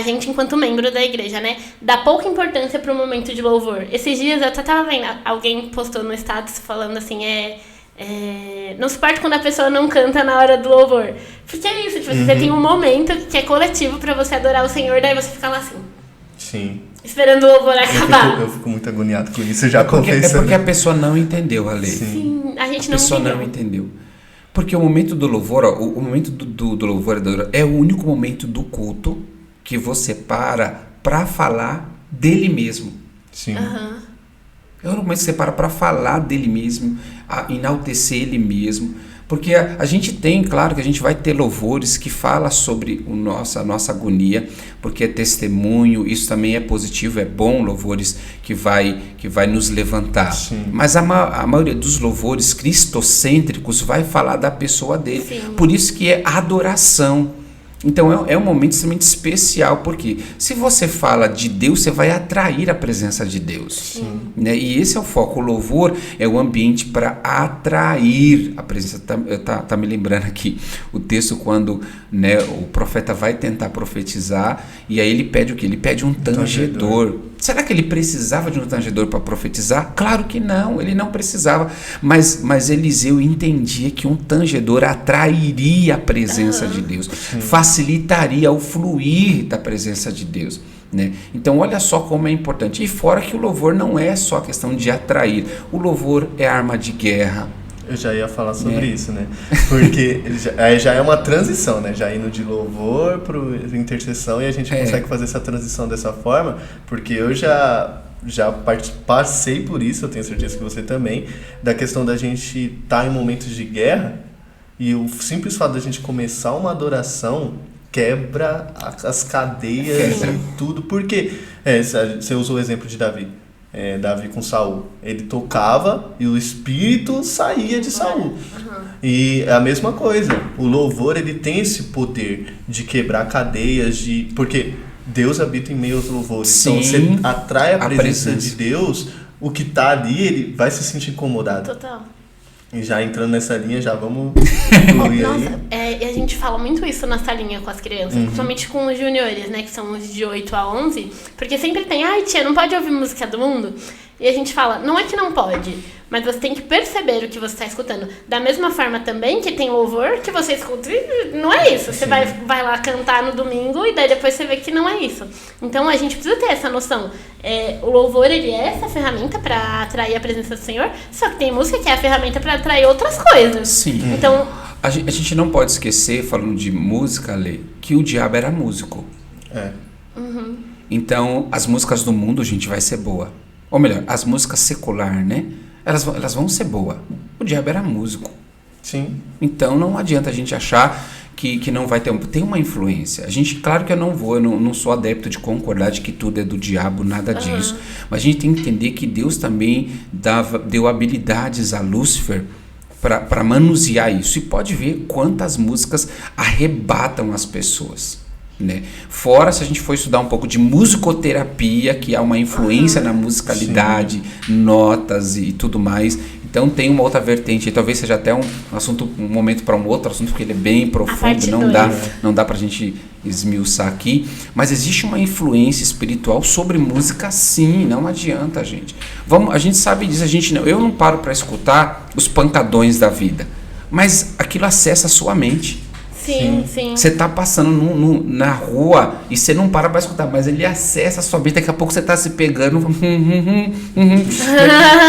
gente, enquanto membro da igreja, né, dá pouca importância pro momento de louvor. Esses dias eu até tava vendo, alguém postou no status falando assim, não suporta quando a pessoa não canta na hora do louvor. Porque é isso, tipo, você tem um momento que é coletivo pra você adorar o Senhor, daí você fica lá assim. Sim. Esperando o louvor acabar. Eu fico muito agoniado com isso, já confesso. É porque a pessoa não entendeu a lei. Sim, a gente A pessoa não entendeu. Porque o momento do louvor, o momento do louvor é o único momento do culto que você para falar dele mesmo. Sim. É o momento que você para falar dele mesmo, enaltecer ele mesmo. Porque a gente tem, claro que a gente vai ter louvores que falam sobre a nossa agonia, porque é testemunho, isso também é positivo, é bom, louvores que vai nos levantar. Sim. Mas a maioria dos louvores cristocêntricos vai falar da pessoa dele. Sim. Por isso que é adoração. Então é um momento extremamente especial, porque se você fala de Deus, você vai atrair a presença de Deus. Né? E esse é o foco. O louvor é o ambiente para atrair a presença. Tá me lembrando aqui o texto quando, né, o profeta vai tentar profetizar e aí ele pede o quê? Ele pede um tangedor. Será que ele precisava de um tangedor para profetizar? Claro que não, ele não precisava. Mas Eliseu entendia que um tangedor atrairia a presença de Deus, facilitaria o fluir da presença de Deus. Né? Então olha só como é importante. E fora que o louvor não é só questão de atrair. O louvor é arma de guerra. Eu já ia falar sobre isso, né? Porque aí já é uma transição, né? Já indo de louvor para intercessão, e a gente consegue fazer essa transição dessa forma, porque eu já passei por isso, eu tenho certeza que você também, da questão da gente estar em momentos de guerra, e o simples fato da gente começar uma adoração quebra as cadeias e tudo, porque você usou o exemplo de Davi. Davi com Saul, ele tocava e o espírito saía de Saul. E é a mesma coisa, o louvor ele tem esse poder de quebrar cadeias, porque Deus habita em meio aos louvores. Sim, então você atrai a presença de Deus, o que está ali ele vai se sentir incomodado. Total. E já entrando nessa linha, já vamos incluir aí. E a gente fala muito isso na salinha com as crianças, principalmente com os juniores, né, que são os de 8 a 11, porque sempre tem, tia, não pode ouvir música do mundo? E a gente fala, não é que não pode, mas você tem que perceber o que você está escutando. Da mesma forma também que tem louvor que você escuta e não é isso. Você vai lá cantar no domingo e daí depois você vê que não é isso. Então a gente precisa ter essa noção. O louvor, ele é essa ferramenta para atrair a presença do Senhor, só que tem música que é a ferramenta para atrair outras coisas. Sim. Então, a gente não pode esquecer, falando de música, Lê, que o diabo era músico. Então, as músicas do mundo, gente, vai ser boa. Ou melhor, as músicas secular, né? Elas vão ser boas. O diabo era músico. Sim. Então não adianta a gente achar que não vai ter tem uma influência. A gente, claro que eu não sou adepto de concordar de que tudo é do diabo, nada disso. Mas a gente tem que entender que Deus também deu habilidades a Lúcifer para manusear isso. E pode ver quantas músicas arrebatam as pessoas. Né? Fora se a gente for estudar um pouco de musicoterapia, que há uma influência na musicalidade, notas e tudo mais. Então tem uma outra vertente, talvez seja até um momento para um outro assunto, porque ele é bem profundo, não dá pra gente esmiuçar aqui, mas existe uma influência espiritual sobre música, sim, não adianta, gente. A gente sabe disso, eu não paro para escutar os pancadões da vida, mas aquilo acessa a sua mente. Sim. Você tá passando na rua e você não para escutar, mas ele acessa a sua mente, daqui a pouco você tá se pegando.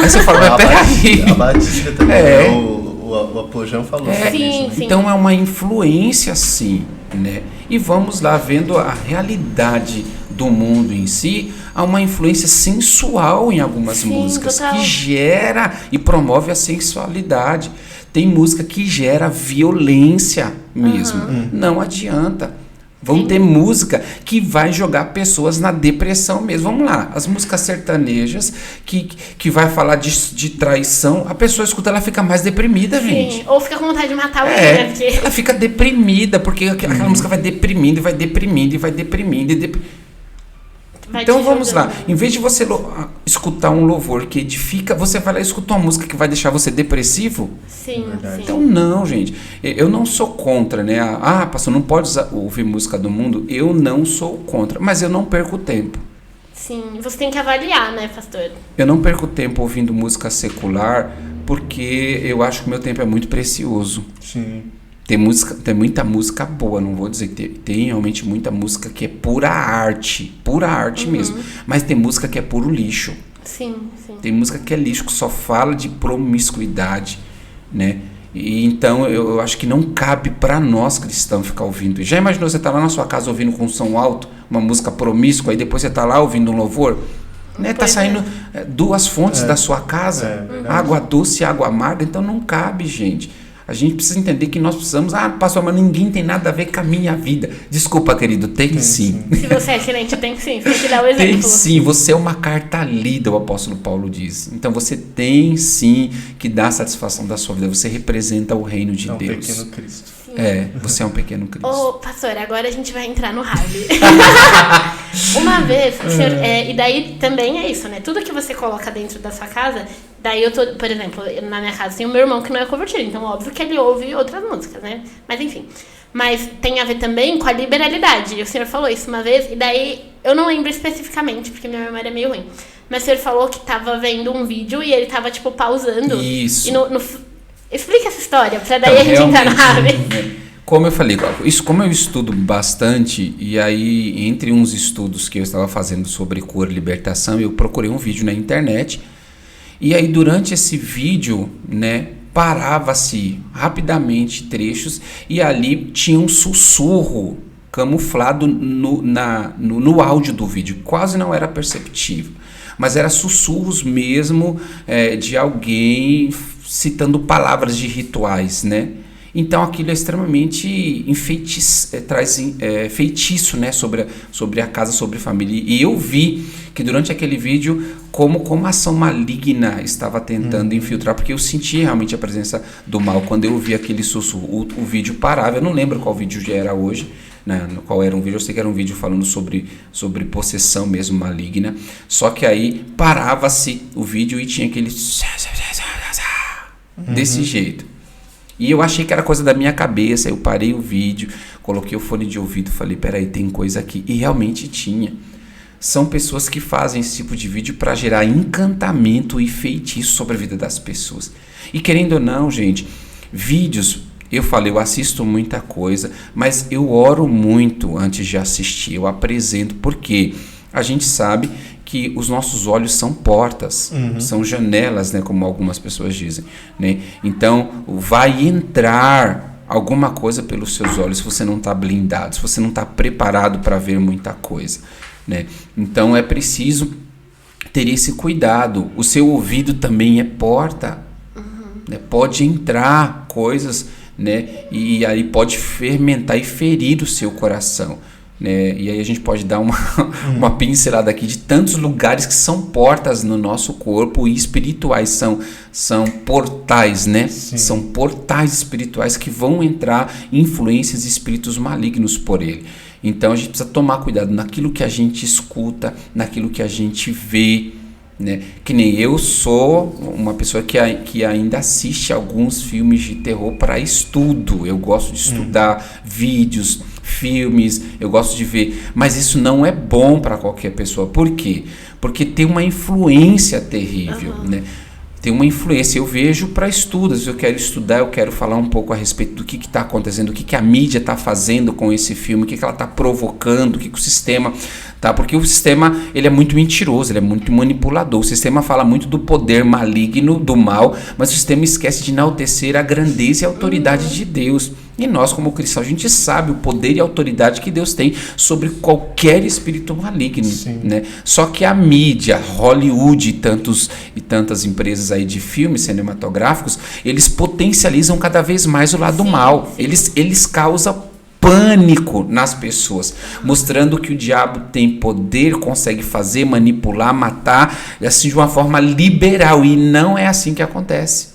Aí você fala, mas peraí. A batida também, o Apojão falou sobre isso, né? Então é uma influência, sim, né? E vamos lá, vendo a realidade do mundo em si, há uma influência sensual em algumas músicas, total, que gera e promove a sensualidade. Tem música que gera violência mesmo. Não adianta. Vão ter música que vai jogar pessoas na depressão mesmo. Vamos lá, as músicas sertanejas que vai falar de traição, a pessoa escuta, ela fica mais deprimida, gente. Ou fica com vontade de matar alguém, né? Porque... ela fica deprimida, porque aquela música vai deprimindo, e vai deprimindo, e vai deprimindo, Então vamos lá, em vez de você escutar um louvor que edifica, você vai lá e escuta uma música que vai deixar você depressivo? Sim. Então não, gente, eu não sou contra, né? Pastor, não pode ouvir música do mundo. Eu não sou contra, mas eu não perco tempo. Sim, você tem que avaliar, né, pastor? Eu não perco tempo ouvindo música secular, porque eu acho que o meu tempo é muito precioso. Sim. Tem muita música boa, não vou dizer que tem realmente muita música que é pura arte mesmo, mas tem música que é puro lixo. Sim. Tem música que é lixo, que só fala de promiscuidade, né? E então eu acho que não cabe para nós cristãos ficar ouvindo. Já imaginou você tá lá na sua casa ouvindo com som alto, uma música promíscua, aí depois você tá lá ouvindo um louvor? Né? Tá saindo duas fontes da sua casa, água doce e água amarga, então não cabe, gente. A gente precisa entender que nós precisamos... pastor, mas ninguém tem nada a ver com a minha vida. Desculpa, querido, tem sim. Se você é crente, tem sim. Você tem que dar o exemplo. Tem sim, você é uma carta lida, o apóstolo Paulo diz. Então você tem sim que dar satisfação da sua vida. Você representa o reino de Deus. É um pequeno Cristo. Você é um pequeno Cristo. Pastor, agora a gente vai entrar no Harley. Uma vez, o senhor, e daí também é isso, né? Tudo que você coloca dentro da sua casa, daí eu tô, por exemplo, na minha casa tem o meu irmão que não é convertido, então óbvio que ele ouve outras músicas, né? Mas enfim. Mas tem a ver também com a liberalidade. E o senhor falou isso uma vez, e daí Eu não lembro especificamente, porque minha memória é meio ruim. Mas o senhor falou que tava vendo um vídeo e ele tava, tipo, pausando. Isso. E explica essa história, pra daí a gente entrar na nave. Como eu falei, como eu estudo bastante, e aí entre uns estudos que eu estava fazendo sobre cura e libertação, eu procurei um vídeo na internet, e aí durante esse vídeo, né, parava-se rapidamente trechos, e ali tinha um sussurro camuflado no áudio do vídeo, quase não era perceptível, mas era sussurros mesmo de alguém citando palavras de rituais, né? Então aquilo é extremamente feitiço, né, sobre a casa, sobre a família. E eu vi que durante aquele vídeo como a ação maligna estava tentando infiltrar, porque eu senti realmente a presença do mal. Quando eu vi aquele sussurro, o vídeo parava. Eu não lembro qual vídeo já era hoje, né, qual era um vídeo. Eu sei que era um vídeo falando sobre possessão mesmo maligna. Só que aí parava-se o vídeo e tinha aquele desse jeito. E eu achei que era coisa da minha cabeça. Eu parei o vídeo, coloquei o fone de ouvido, falei, peraí, tem coisa aqui. E realmente tinha. São pessoas que fazem esse tipo de vídeo para gerar encantamento e feitiço sobre a vida das pessoas. E querendo ou não, gente, vídeos, eu falei, eu assisto muita coisa, mas eu oro muito antes de assistir. Eu apresento, porque a gente sabe que os nossos olhos são portas, são janelas, né, como algumas pessoas dizem, né? Então, vai entrar alguma coisa pelos seus olhos se você não está blindado, se você não está preparado para ver muita coisa, né? Então, é preciso ter esse cuidado. O seu ouvido também é porta, né? Pode entrar coisas, né? E aí pode fermentar e ferir o seu coração. Né? E aí a gente pode dar uma pincelada aqui de tantos lugares que são portas no nosso corpo e espirituais, são portais, né? São portais espirituais que vão entrar influências e espíritos malignos por ele. Então a gente precisa tomar cuidado naquilo que a gente escuta, naquilo que a gente vê, né? Que nem eu sou uma pessoa que ainda assiste alguns filmes de terror para estudo. Eu gosto de estudar vídeos, filmes, eu gosto de ver, mas isso não é bom para qualquer pessoa. Por quê? Porque tem uma influência terrível, né? Tem uma influência. Eu vejo para estudos, eu quero estudar, eu quero falar um pouco a respeito do que está acontecendo, o que a mídia está fazendo com esse filme, o que ela está provocando, o que o sistema tá, porque o sistema ele é muito mentiroso, ele é muito manipulador. O sistema fala muito do poder maligno, do mal, mas o sistema esquece de enaltecer a grandeza e a autoridade de Deus. E nós, como cristãos, a gente sabe o poder e a autoridade que Deus tem sobre qualquer espírito maligno, né? Só que a mídia, Hollywood e tantas empresas aí de filmes cinematográficos, eles potencializam cada vez mais o lado mal. Eles causam pânico nas pessoas, mostrando que o diabo tem poder, consegue fazer, manipular, matar, assim de uma forma liberal. E não é assim que acontece.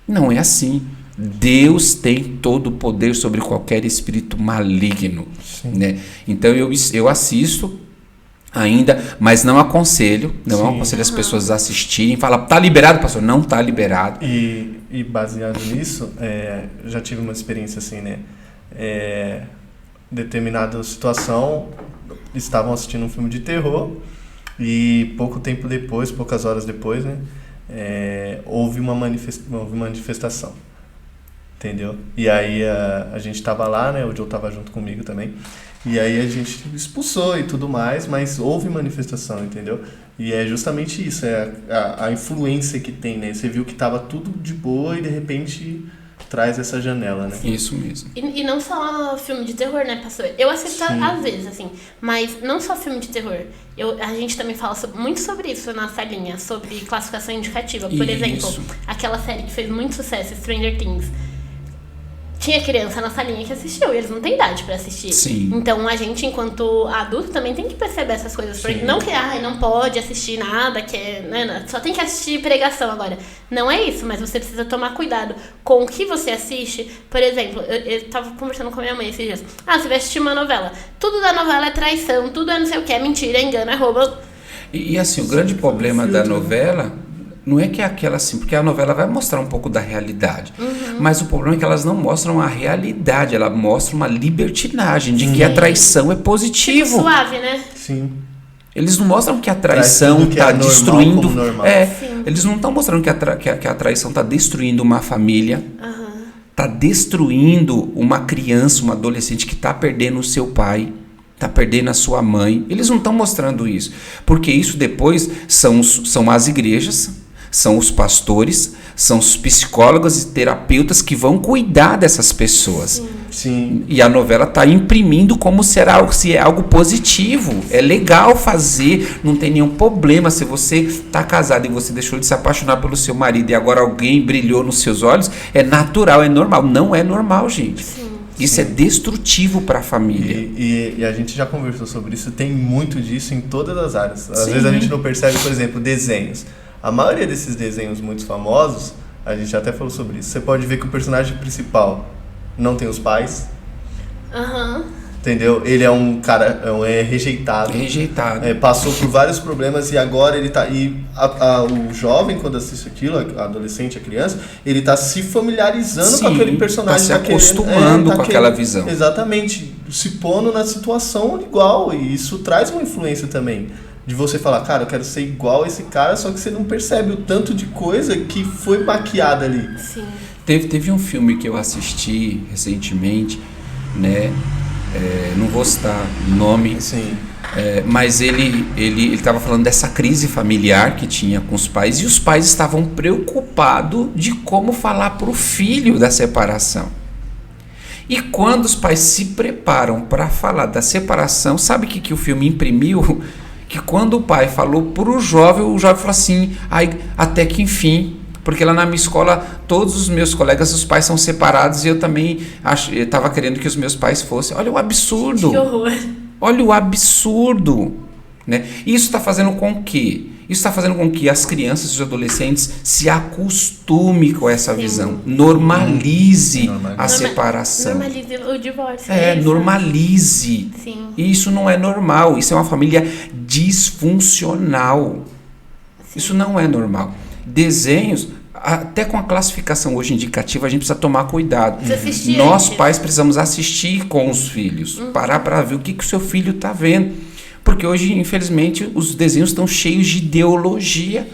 Não é assim. Deus tem todo o poder sobre qualquer espírito maligno, né? Então eu assisto ainda, mas não aconselho as pessoas a assistirem. Fala, tá liberado, pastor? Não tá liberado. E baseado nisso, já tive uma experiência assim, né? Determinada situação, estavam assistindo um filme de terror e poucas horas depois, né? Houve uma manifestação. Entendeu? E aí a gente tava lá, né? O Joe tava junto comigo também. E aí a gente expulsou e tudo mais, mas houve manifestação, entendeu? E é justamente isso, a influência que tem, né? Você viu que tava tudo de boa e de repente traz essa janela, né? Isso mesmo. E não só filme de terror, né, pastor? Eu assisto às vezes, assim, mas não só filme de terror. A gente também fala muito sobre isso na nossa linha, sobre classificação indicativa. Por exemplo, aquela série que fez muito sucesso, Stranger Things. Tinha criança na salinha que assistiu, e eles não têm idade pra assistir. Sim. Então a gente, enquanto adulto, também tem que perceber essas coisas. Porque não que não pode assistir nada, só tem que assistir pregação agora. Não é isso, mas você precisa tomar cuidado com o que você assiste. Por exemplo, eu tava conversando com a minha mãe esses dias. Você vai assistir uma novela. Tudo da novela é traição, tudo é não sei o que, é mentira, é engano, é roubo. E assim, o grande problema da novela não é que é aquela assim, porque a novela vai mostrar um pouco da realidade, mas o problema é que elas não mostram a realidade, ela mostra uma libertinagem de que a traição é positivo. Tipo suave, né? Sim. Eles não mostram que a traição está destruindo. Sim. Eles não estão mostrando que a traição está destruindo uma família, está destruindo uma criança, uma adolescente que está perdendo o seu pai, está perdendo a sua mãe. Eles não estão mostrando isso, porque isso depois são as igrejas, são os pastores, são os psicólogos e terapeutas que vão cuidar dessas pessoas. Sim. E a novela está imprimindo como se é algo positivo. É legal fazer, não tem nenhum problema. Se você está casado e você deixou de se apaixonar pelo seu marido e agora alguém brilhou nos seus olhos, é natural, é normal. Não é normal, gente. Isso é destrutivo para a família. E a gente já conversou sobre isso, tem muito disso em todas as áreas. Às vezes a gente não percebe, por exemplo, desenhos. A maioria desses desenhos muito famosos, a gente até falou sobre isso. Você pode ver que o personagem principal não tem os pais. Entendeu? Ele é um cara rejeitado. Rejeitado. Passou por vários problemas e agora ele tá... o jovem, quando assiste aquilo, a adolescente, a criança, ele tá se familiarizando com aquele personagem. Tá se acostumando com aquela visão. Exatamente. Se pondo na situação igual. E isso traz uma influência também. De você falar, cara, eu quero ser igual a esse cara, só que você não percebe o tanto de coisa que foi maquiada ali. Sim. Teve um filme que eu assisti recentemente, né? Não vou citar o nome, mas ele estava falando dessa crise familiar que tinha com os pais, e os pais estavam preocupados de como falar para o filho da separação. E quando os pais se preparam para falar da separação, sabe o que o filme imprimiu? Que quando o pai falou para o jovem falou assim, até que enfim, porque lá na minha escola todos os meus colegas, os pais são separados e eu também estava querendo que os meus pais fossem. Olha o absurdo. Que horror. Olha o absurdo. Né? Isso está fazendo com que? Isso está fazendo com que as crianças e os adolescentes se acostumem com essa visão. Normalize a separação. Normalize o divórcio. Normalize. Sim. Isso não é normal. Isso é uma família disfuncional. Isso não é normal. Desenhos, até com a classificação hoje indicativa, a gente precisa tomar cuidado. Nós, pais, precisamos assistir com os filhos. Parar para ver o que o seu filho está vendo. Porque hoje, infelizmente, os desenhos estão cheios de ideologia.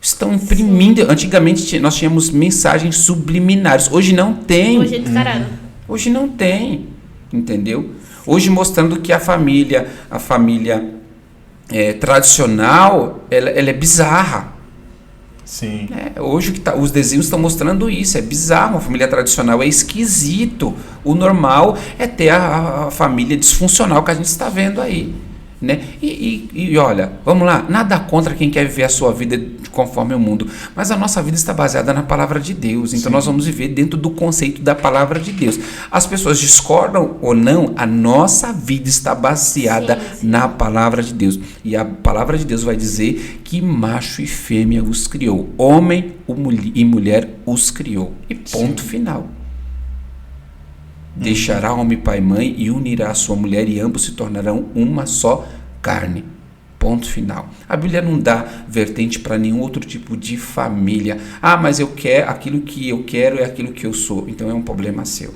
Estão imprimindo. Antigamente nós tínhamos mensagens subliminares. Hoje não tem. Hoje é descarado. Hoje não tem. Entendeu? Hoje mostrando que a família tradicional, ela é bizarra. Sim. Hoje os desenhos estão mostrando isso. É bizarro. A família tradicional é esquisito. O normal é ter a família disfuncional que a gente está vendo aí. Né? E olha, vamos lá, nada contra quem quer viver a sua vida conforme o mundo, mas a nossa vida está baseada na palavra de Deus, então nós vamos viver dentro do conceito da palavra de Deus. As pessoas discordam ou não, a nossa vida está baseada na palavra de Deus, e a palavra de Deus vai dizer que macho e fêmea os criou, homem e mulher os criou, e ponto final. Deixará homem pai e mãe e unirá a sua mulher e ambos se tornarão uma só carne. Ponto final. A Bíblia não dá vertente para nenhum outro tipo de família. Mas eu quero, aquilo que eu quero é aquilo que eu sou. Então é um problema seu.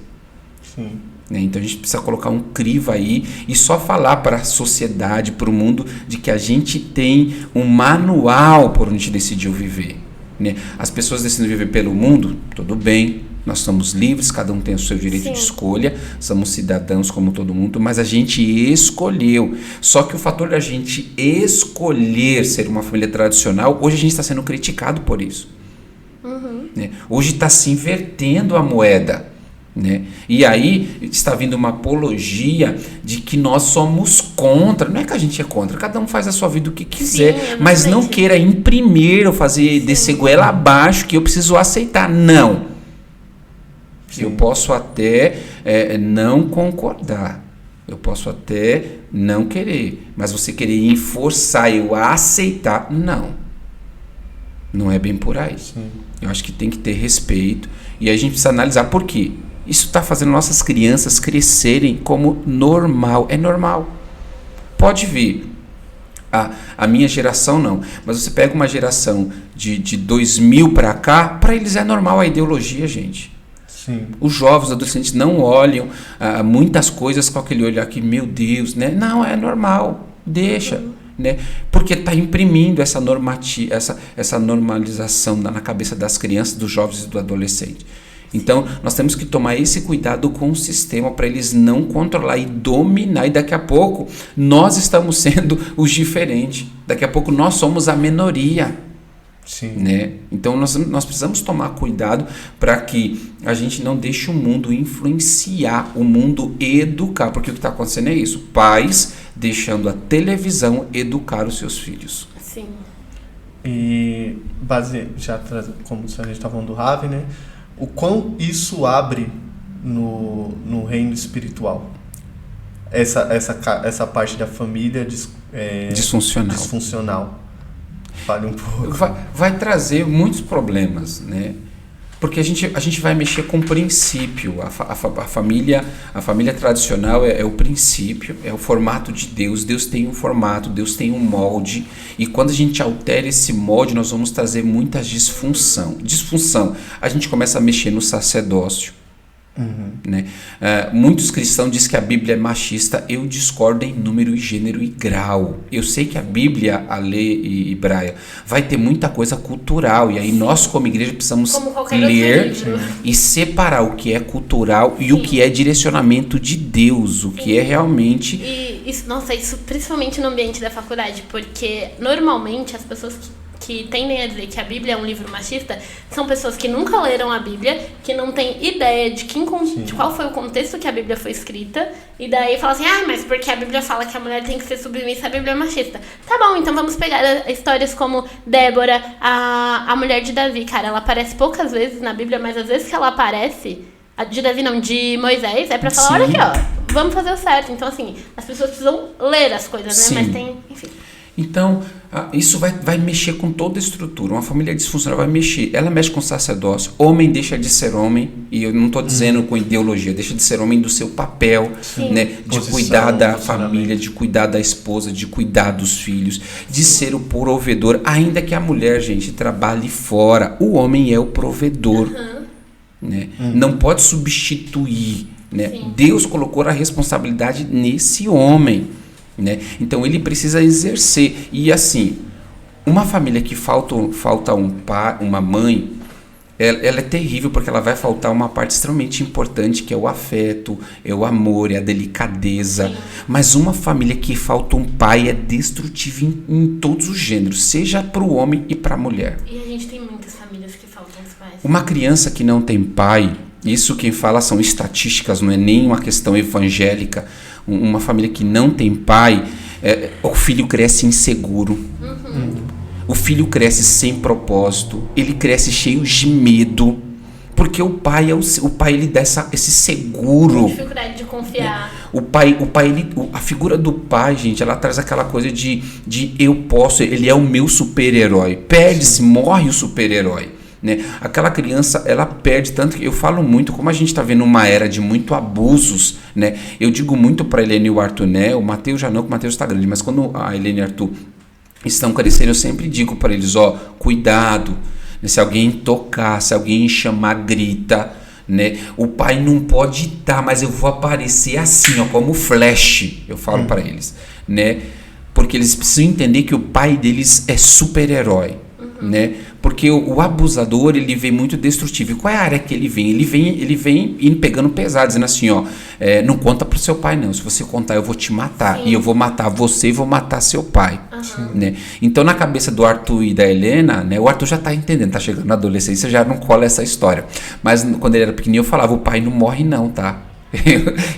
Sim. Então a gente precisa colocar um crivo aí e só falar para a sociedade, para o mundo, de que a gente tem um manual por onde a gente decidiu viver. Né? As pessoas decidem viver pelo mundo, tudo bem. Nós somos livres, cada um tem o seu direito de escolha, somos cidadãos como todo mundo, mas a gente escolheu. Só que o fator da gente escolher ser uma família tradicional, hoje a gente está sendo criticado por isso. Né? Hoje está se invertendo a moeda. Né? E aí está vindo uma apologia de que nós somos contra. Não é que a gente é contra, cada um faz a sua vida o que quiser, mas não queira imprimir ou fazer descer goela abaixo que eu preciso aceitar. Não. Eu posso até não concordar, eu posso até não querer, mas você querer forçar eu a aceitar, não é bem por aí. Eu acho que tem que ter respeito e a gente precisa analisar por quê. Isso está fazendo nossas crianças crescerem como normal, é normal. Pode ver, a minha geração não, mas você pega uma geração de 2000 para cá, para eles é normal a ideologia, gente. Sim. Os jovens, adolescentes não olham muitas coisas com aquele olhar que, meu Deus, né? Não, é normal, deixa, né? Porque está imprimindo essa normalização na cabeça das crianças, dos jovens e do adolescente. Então, nós temos que tomar esse cuidado com o sistema para eles não controlar e dominar. E daqui a pouco, nós estamos sendo os diferentes. Daqui a pouco, nós somos a minoria. Sim. Né? Então, nós precisamos tomar cuidado para que a gente não deixe o mundo influenciar, o mundo educar. Porque o que está acontecendo é isso. Pais deixando a televisão educar os seus filhos. Sim. E, como a gente está falando do Ravi, né? O quão isso abre no reino espiritual? Essa parte da família disfuncional. Fale um pouco. Vai trazer muitos problemas, né? Porque a gente vai mexer com o princípio. A família tradicional é o princípio, é o formato de Deus. Deus tem um formato, Deus tem um molde. E quando a gente altera esse molde, nós vamos trazer muita disfunção. A gente começa a mexer no sacerdócio. Né? Muitos cristãos dizem que a Bíblia é machista. Eu discordo em número, gênero e grau. Eu sei que a Bíblia, a lei hebraia, vai ter muita coisa cultural, e aí nós como igreja precisamos ler e separar o que é cultural e o que é direcionamento de Deus, o que é realmente. E isso principalmente no ambiente da faculdade, porque normalmente as pessoas que tendem a dizer que a Bíblia é um livro machista são pessoas que nunca leram a Bíblia, que não têm ideia de qual foi o contexto que a Bíblia foi escrita, e daí falam assim, mas porque a Bíblia fala que a mulher tem que ser submissa, a Bíblia é machista. Tá bom, então vamos pegar histórias como Débora, a mulher de Davi, cara, ela aparece poucas vezes na Bíblia, mas às vezes que ela aparece, de Davi não, de Moisés, é pra falar, olha aqui, ó, vamos fazer o certo. Então assim, as pessoas precisam ler as coisas, né, mas tem, enfim. Então, isso vai mexer com toda a estrutura. Uma família disfuncional vai mexer. Ela mexe com o sacerdócio. Homem deixa de ser homem, e eu não estou dizendo com ideologia, deixa de ser homem do seu papel, né? De cuidar da família, de cuidar da esposa, de cuidar dos filhos, de ser o provedor. Ainda que a mulher, gente, trabalhe fora, o homem é o provedor. Né? Não pode substituir. Né? Deus colocou a responsabilidade nesse homem. Né? Então ele precisa exercer. E assim, uma família que falta um pai, uma mãe, ela é terrível, porque ela vai faltar uma parte extremamente importante, que é o afeto, é o amor, é a delicadeza. Mas uma família que falta um pai é destrutiva em todos os gêneros, seja para o homem e para a mulher. E a gente tem muitas famílias que faltam os pais. Uma criança que não tem pai, isso quem fala são estatísticas, não é nem uma questão evangélica. Uma família que não tem pai, o filho cresce inseguro. O filho cresce sem propósito. Ele cresce cheio de medo. Porque o pai ele dá esse seguro. Dificuldade de confiar. A figura do pai, gente, ela traz aquela coisa de eu posso, ele é o meu super-herói. Perde-se, morre o super-herói. Né? Aquela criança, ela perde tanto, que eu falo muito, como a gente está vendo uma era de muito abusos, né? Eu digo muito para a Helene e o Arthur, né? O Mateus já não, que o Mateus está grande, mas quando a Helene e o Arthur estão crescendo, eu sempre digo para eles, cuidado, né? Se alguém tocar, se alguém chamar, grita, né? O pai não pode estar, mas eu vou aparecer assim, como flash, eu falo para eles, né? Porque eles precisam entender que o pai deles é super-herói, né? Porque o abusador, ele vem muito destrutivo. E qual é a área que ele vem? Ele vem indo pegando pesado, dizendo assim, não conta pro seu pai não. Se você contar, eu vou te matar. Sim. E eu vou matar você e vou matar seu pai. Né? Então, na cabeça do Arthur e da Helena, né, o Arthur já tá entendendo, tá chegando na adolescência, já não cola essa história. Mas quando ele era pequenininho, eu falava, o pai não morre não, tá?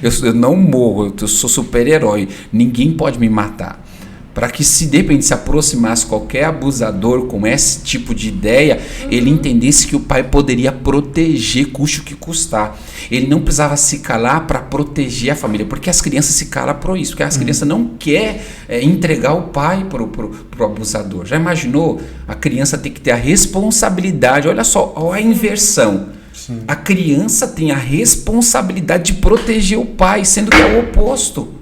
Eu não morro, eu sou super-herói. Ninguém pode me matar. Para que, se de repente se aproximasse qualquer abusador com esse tipo de ideia, ele entendesse que o pai poderia proteger, custe o que custar. Ele não precisava se calar para proteger a família, porque as crianças se calam por isso, porque as crianças não querem entregar o pai pro abusador. Já imaginou? A criança tem que ter a responsabilidade, olha só a inversão. Sim. A criança tem a responsabilidade de proteger o pai, sendo que é o oposto.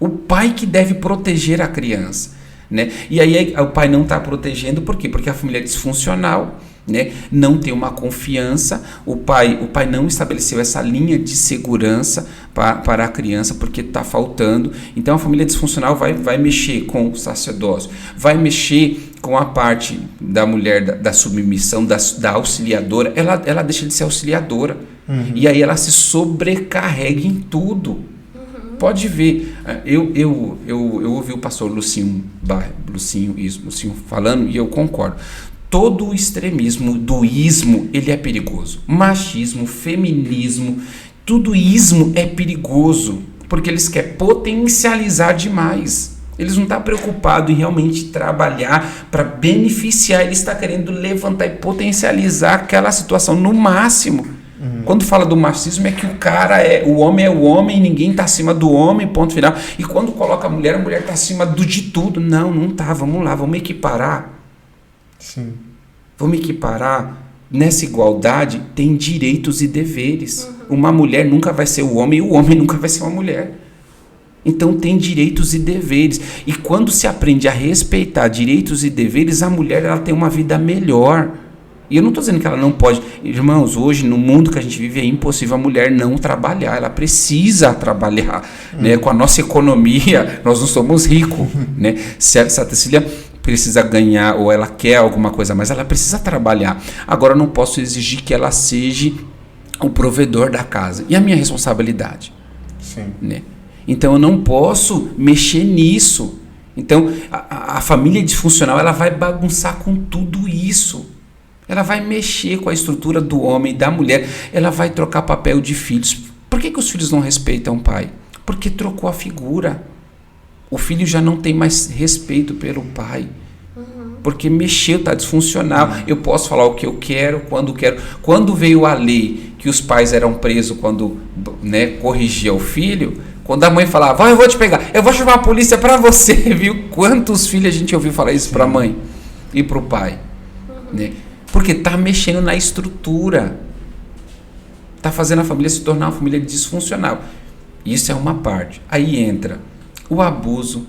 O pai que deve proteger a criança. né? E aí o pai não está protegendo, por quê? Porque a família é disfuncional, né? Não tem uma confiança, o pai não estabeleceu essa linha de segurança para a criança, porque está faltando. Então a família disfuncional vai mexer com o sacerdócio, vai mexer com a parte da mulher da submissão, da auxiliadora. Ela deixa de ser auxiliadora, e aí ela se sobrecarrega em tudo. Pode ver, eu ouvi o pastor Lucinho falando, e eu concordo. Todo o extremismo do ismo, ele é perigoso. Machismo, feminismo, tudo ismo é perigoso, porque eles querem potencializar demais. Eles não estão preocupados em realmente trabalhar para beneficiar, eles estão querendo levantar e potencializar aquela situação no máximo. Quando fala do machismo é que o homem é o homem, ninguém está acima do homem, ponto final. E quando coloca a mulher está acima de tudo. Não está, vamos lá, vamos equiparar. Sim. Vamos equiparar. Nessa igualdade tem direitos e deveres. Uma mulher nunca vai ser o homem nunca vai ser uma mulher. Então tem direitos e deveres. E quando se aprende a respeitar direitos e deveres, a mulher ela tem uma vida melhor. E eu não estou dizendo que ela não pode. Irmãos, hoje no mundo que a gente vive é impossível a mulher não trabalhar. Ela precisa trabalhar. Né? Com a nossa economia, nós não somos ricos. Né? Se a Cecília precisa ganhar ou ela quer alguma coisa, mas ela precisa trabalhar. Agora eu não posso exigir que ela seja o provedor da casa. E a minha responsabilidade? Sim. Né? Então eu não posso mexer nisso. Então a família disfuncional ela vai bagunçar com tudo isso. Ela vai mexer com a estrutura do homem e da mulher. Ela vai trocar papel de filhos. Por que os filhos não respeitam o pai? Porque trocou a figura. O filho já não tem mais respeito pelo pai. Porque mexeu, está disfuncional. Eu posso falar o que eu quero, quando quero. Quando veio a lei que os pais eram presos quando, né, corrigia o filho, quando a mãe falava, eu vou te pegar, eu vou chamar a polícia para você, viu? Quantos filhos a gente ouviu falar isso para a mãe e para o pai? Né? Porque está mexendo na estrutura. Está fazendo a família se tornar uma família disfuncional. Isso é uma parte. Aí entra o abuso.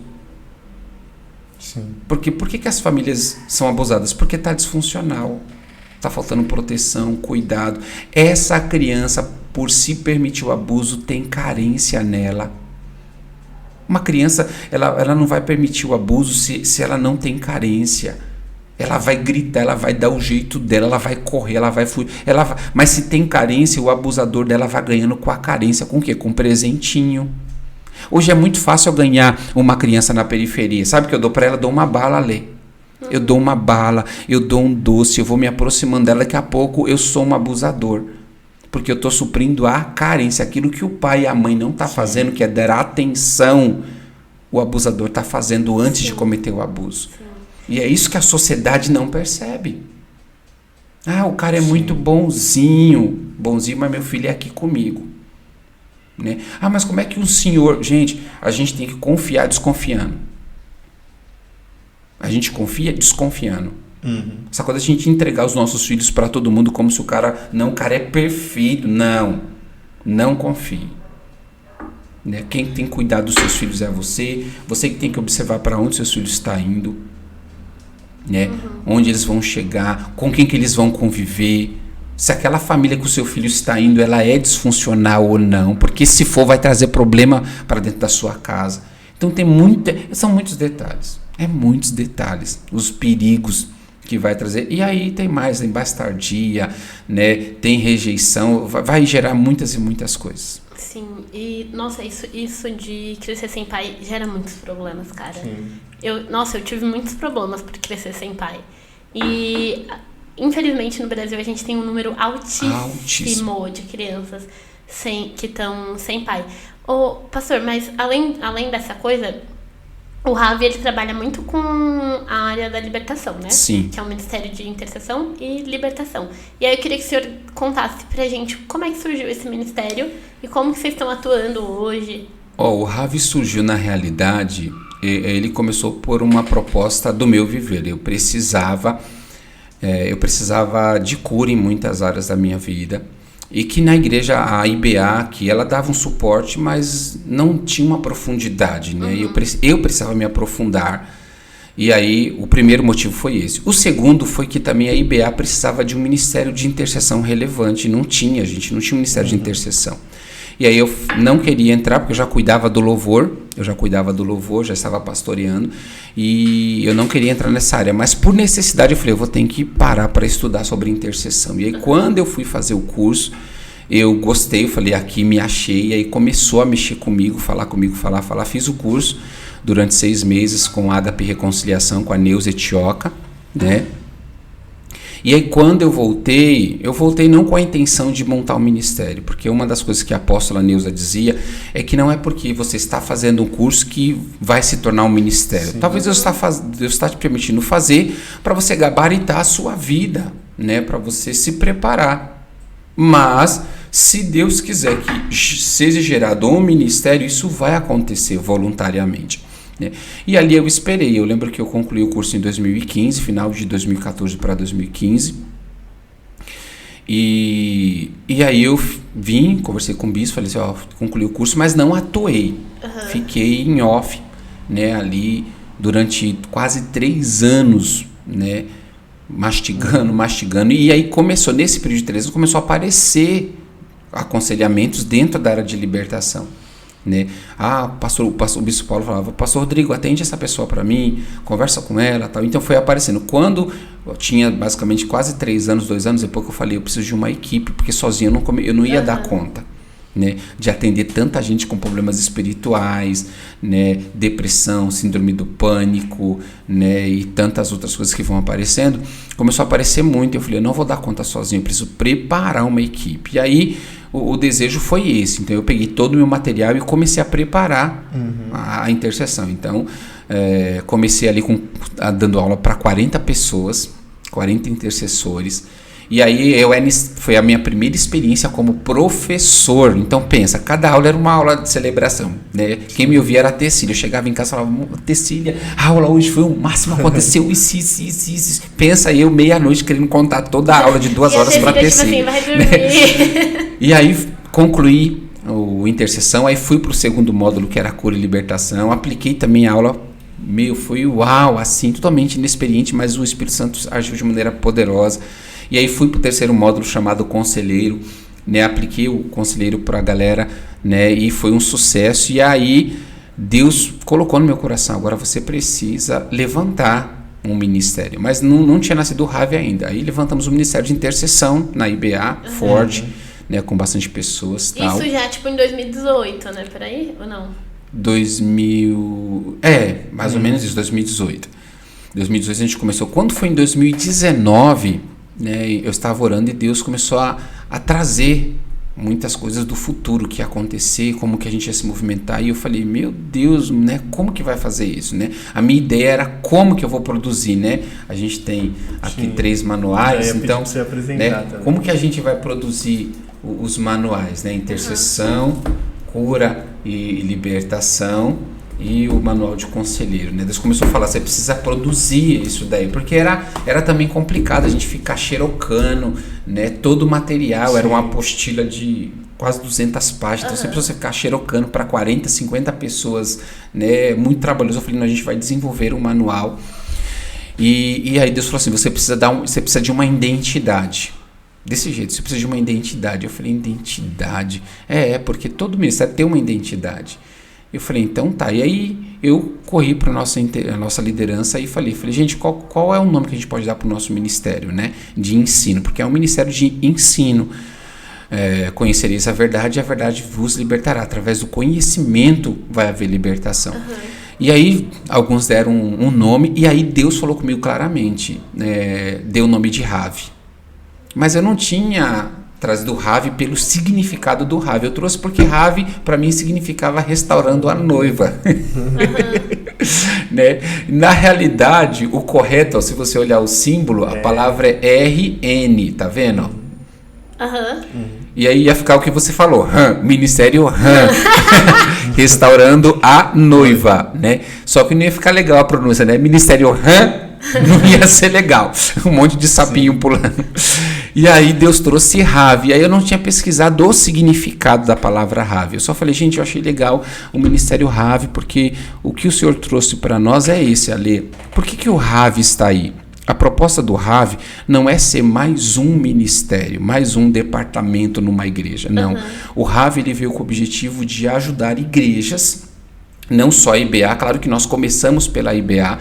Sim. Por que as famílias são abusadas? Porque está disfuncional. Está faltando proteção, cuidado. Essa criança, por se permitir o abuso, tem carência nela. Uma criança, ela não vai permitir o abuso se ela não tem carência. Ela vai gritar, ela vai dar o jeito dela, ela vai correr, ela vai fugir. Mas se tem carência, o abusador dela vai ganhando com a carência. Com o quê? Com um presentinho. Hoje é muito fácil eu ganhar uma criança na periferia. Sabe o que eu dou para ela? Eu dou uma bala, Lê. Eu dou uma bala, eu dou um doce, eu vou me aproximando dela. Daqui a pouco eu sou um abusador. Porque eu estou suprindo a carência. Aquilo que o pai e a mãe não estão fazendo, que é dar atenção, o abusador está fazendo antes de cometer o abuso. E é isso que a sociedade não percebe. O cara é muito bonzinho, mas meu filho é aqui comigo. Né? Mas como é que um senhor... Gente, a gente tem que confiar desconfiando. A gente confia desconfiando. Essa coisa de a gente entregar os nossos filhos para todo mundo como se o cara é perfeito. Não confie. Né? Quem tem que cuidar dos seus filhos é você. Você que tem que observar para onde seus filhos estão indo. Né? Onde eles vão chegar, com quem que eles vão conviver, se aquela família que o seu filho está indo, ela é disfuncional ou não, porque se for vai trazer problema para dentro da sua casa. Então são muitos detalhes, muitos detalhes, os perigos que vai trazer, e aí tem bastardia, né? Tem rejeição, vai gerar muitas e muitas coisas. Sim, e nossa, isso de crescer sem pai gera muitos problemas, cara. Sim. Eu tive muitos problemas por crescer sem pai. E infelizmente no Brasil a gente tem um número altíssimo de crianças que estão sem pai. Pastor, mas além dessa coisa, o Ravi ele trabalha muito com a área da libertação, né? Sim. Que é o Ministério de Intercessão e Libertação. E aí eu queria que o senhor contasse pra gente como é que surgiu esse ministério e como que vocês estão atuando hoje. O Ravi surgiu, na realidade, ele começou por uma proposta do meu viver. Eu precisava de cura em muitas áreas da minha vida. E que na igreja, a IBA, que ela dava um suporte, mas não tinha uma profundidade, né? Eu precisava me aprofundar. E aí, o primeiro motivo foi esse. O segundo foi que também a IBA precisava de um ministério de intercessão relevante. A gente não tinha um ministério de intercessão. E aí eu não queria entrar, porque eu já cuidava do louvor, já estava pastoreando, e eu não queria entrar nessa área. Mas por necessidade eu falei, eu vou ter que parar para estudar sobre intercessão. E aí quando eu fui fazer o curso, eu gostei, eu falei, aqui me achei, e aí começou a mexer comigo, falar, fiz o curso durante 6 meses com a Ágape Reconciliação, com a Neuza Etioca, né? E aí quando eu voltei não com a intenção de montar um ministério, porque uma das coisas que a apóstola Neuza dizia é que não é porque você está fazendo um curso que vai se tornar um ministério. Sim. Talvez Deus está te permitindo fazer para você gabaritar a sua vida, né? Para você se preparar. Mas se Deus quiser que seja gerado um ministério, isso vai acontecer voluntariamente. E ali eu esperei, eu lembro que eu concluí o curso em 2015, final de 2014 para 2015, e aí eu vim, conversei com o bispo, falei assim, concluí o curso, mas não atuei, fiquei em off, né, ali durante quase 3 anos, né, mastigando, e aí começou, nesse período de 3 anos, começou a aparecer aconselhamentos dentro da área de libertação. Né? O bispo Paulo falava, pastor Rodrigo, atende essa pessoa para mim, conversa com ela, tal. Então foi aparecendo. Quando eu tinha basicamente quase 3 anos, 2 anos depois, que eu falei, eu preciso de uma equipe, porque sozinho eu não ia dar conta, né, de atender tanta gente com problemas espirituais, né, depressão, síndrome do pânico, né, e tantas outras coisas que vão aparecendo. Começou a aparecer muito, eu falei, eu não vou dar conta sozinho, eu preciso preparar uma equipe. E aí o desejo foi esse. Então eu peguei todo o meu material e comecei a preparar a intercessão. Então comecei ali dando aula para 40 pessoas, 40 intercessores. E aí foi a minha primeira experiência como professor. Então pensa, cada aula era uma aula de celebração, né? Quem me ouvia era a Tecília. Eu chegava em casa e falava, Tecília, a aula hoje foi o máximo, aconteceu isso. Pensa eu meia-noite querendo contar toda a aula de 2 horas para a Tecília. Tipo assim, vai dormir. E aí concluí o intercessão, aí fui para o segundo módulo, que era cura e libertação. Apliquei também a aula, foi uau, assim, totalmente inexperiente, mas o Espírito Santo agiu de maneira poderosa. E aí fui para o terceiro módulo chamado conselheiro, né? Apliquei o conselheiro para a galera, né? E foi um sucesso. E aí Deus colocou no meu coração, agora você precisa levantar um ministério. Mas não tinha nascido o Ravi ainda. Aí levantamos um ministério de intercessão na IBA, forte, né? Com bastante pessoas. Tal. Isso já tipo em 2018, né? Por aí? Ou não? Mais ou menos isso, 2018. 2018 a gente começou. Quando foi em 2019... né, eu estava orando e Deus começou a trazer muitas coisas do futuro que ia acontecer, como que a gente ia se movimentar, e eu falei, meu Deus, né, como que vai fazer isso, né? A minha ideia era como que eu vou produzir, né? A gente tem aqui 3 manuais, então, né, como que a gente vai produzir os manuais, né? Intercessão, cura e libertação, e o manual de conselheiro, né? Deus começou a falar, você precisa produzir isso daí, porque era também complicado a gente ficar xerocando, né? Todo o material, era uma apostila de quase 200 páginas, então você precisa ficar xerocando para 40, 50 pessoas, né? Muito trabalhoso. Eu falei, não, a gente vai desenvolver um manual. E aí Deus falou assim, você precisa de uma identidade. Desse jeito, você precisa de uma identidade. Eu falei, identidade? Porque todo ministério tem uma identidade. Eu falei, então tá. E aí eu corri para a nossa liderança e falei, gente, qual é o nome que a gente pode dar para o nosso ministério, né? De ensino, porque é um ministério de ensino. Conhecereis a verdade e a verdade vos libertará. Através do conhecimento vai haver libertação. E aí alguns deram um nome, e aí Deus falou comigo claramente, deu o nome de Ravi. Mas eu não tinha trazido Ravi pelo significado do Ravi. Eu trouxe porque Ravi, para mim, significava restaurando a noiva. Né? Na realidade, o correto, se você olhar o símbolo, a palavra é RN, tá vendo? E aí ia ficar o que você falou, ministério restaurando a noiva, né? Só que não ia ficar legal a pronúncia, né? Ministério Não ia ser legal. Um monte de sapinho pulando. E aí Deus trouxe Ravi. E aí eu não tinha pesquisado o significado da palavra Ravi. Eu só falei, gente, eu achei legal o ministério Ravi, porque o que o Senhor trouxe para nós é esse, Alê. Por que o Ravi está aí? A proposta do Ravi não é ser mais um ministério, mais um departamento numa igreja. Não. O Ravi ele veio com o objetivo de ajudar igrejas, não só a IBA, claro que nós começamos pela IBA,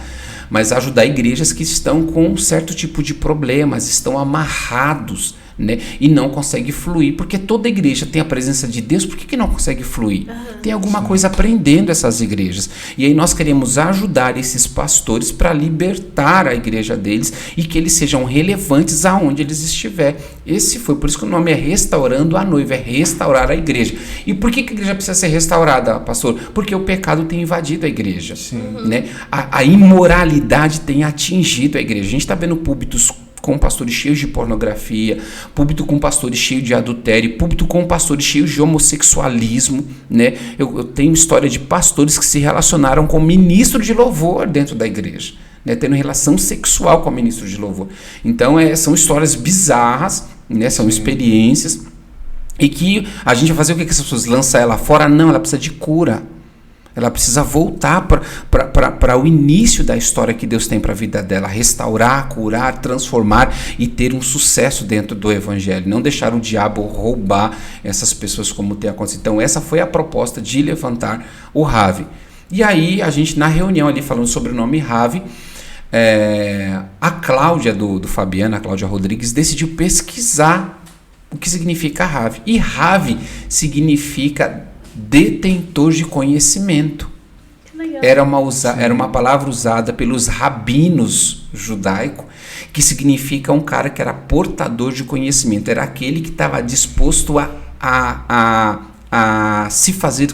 mas ajudar igrejas que estão com um certo tipo de problemas, estão amarrados, né, e não consegue fluir, porque toda igreja tem a presença de Deus, por que não consegue fluir? Tem alguma coisa prendendo essas igrejas, e aí nós queremos ajudar esses pastores para libertar a igreja deles e que eles sejam relevantes aonde eles estiverem. Esse foi, por isso que o nome é Restaurando a Noiva, é restaurar a igreja. E por que a igreja precisa ser restaurada, pastor? Porque o pecado tem invadido a igreja, né? A imoralidade tem atingido a igreja. A gente está vendo púlpitos com pastores cheios de pornografia, púlpito com pastores cheios de adultério, púlpito com pastores cheios de homossexualismo, né? Eu tenho história de pastores que se relacionaram com ministro de louvor dentro da igreja, né? Tendo relação sexual com o ministro de louvor. Então são histórias bizarras, né? São experiências, e que a gente vai fazer o que essas pessoas? Lançar ela fora? Não, ela precisa de cura. Ela precisa voltar para o início da história que Deus tem para a vida dela, restaurar, curar, transformar e ter um sucesso dentro do evangelho, não deixar o diabo roubar essas pessoas como tem acontecido. Então essa foi a proposta de levantar o Ravi. E aí a gente na reunião ali falando sobre o nome Ravi, a Cláudia do Fabiano, a Cláudia Rodrigues, decidiu pesquisar o que significa Ravi. E Ravi significa detentor de conhecimento. Era uma palavra usada pelos rabinos judaicos, que significa um cara que era portador de conhecimento, era aquele que estava disposto a se fazer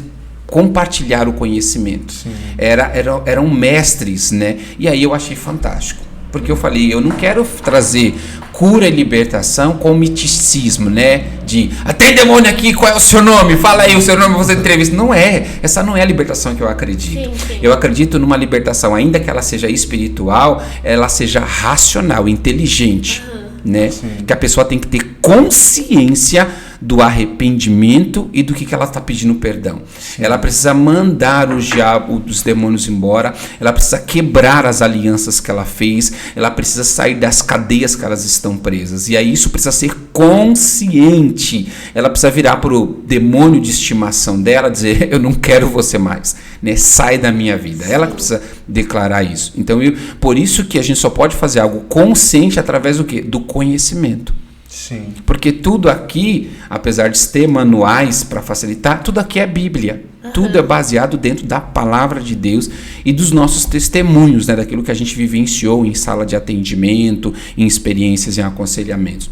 compartilhar o conhecimento. Eram mestres, né? E aí eu achei fantástico, porque eu falei, eu não quero trazer cura e libertação com miticismo, né? Tem demônio aqui, qual é o seu nome? Fala aí o seu nome, você entrevista. Não é, essa não é a libertação que eu acredito. Sim. Eu acredito numa libertação, ainda que ela seja espiritual, ela seja racional, inteligente, né? Que a pessoa tem que ter consciência do arrependimento e do que ela está pedindo perdão. Ela precisa mandar o diabo, os demônios embora, ela precisa quebrar as alianças que ela fez, ela precisa sair das cadeias que elas estão presas. E aí isso precisa ser consciente. Ela precisa virar para o demônio de estimação dela, dizer, eu não quero você mais, né? Sai da minha vida. Ela que precisa declarar isso. Então, por isso que a gente só pode fazer algo consciente através do quê? Do conhecimento. Sim. Porque tudo aqui, apesar de ter manuais para facilitar, tudo aqui é Bíblia. Tudo é baseado dentro da palavra de Deus e dos nossos testemunhos, né? Daquilo que a gente vivenciou em sala de atendimento, em experiências, em aconselhamentos.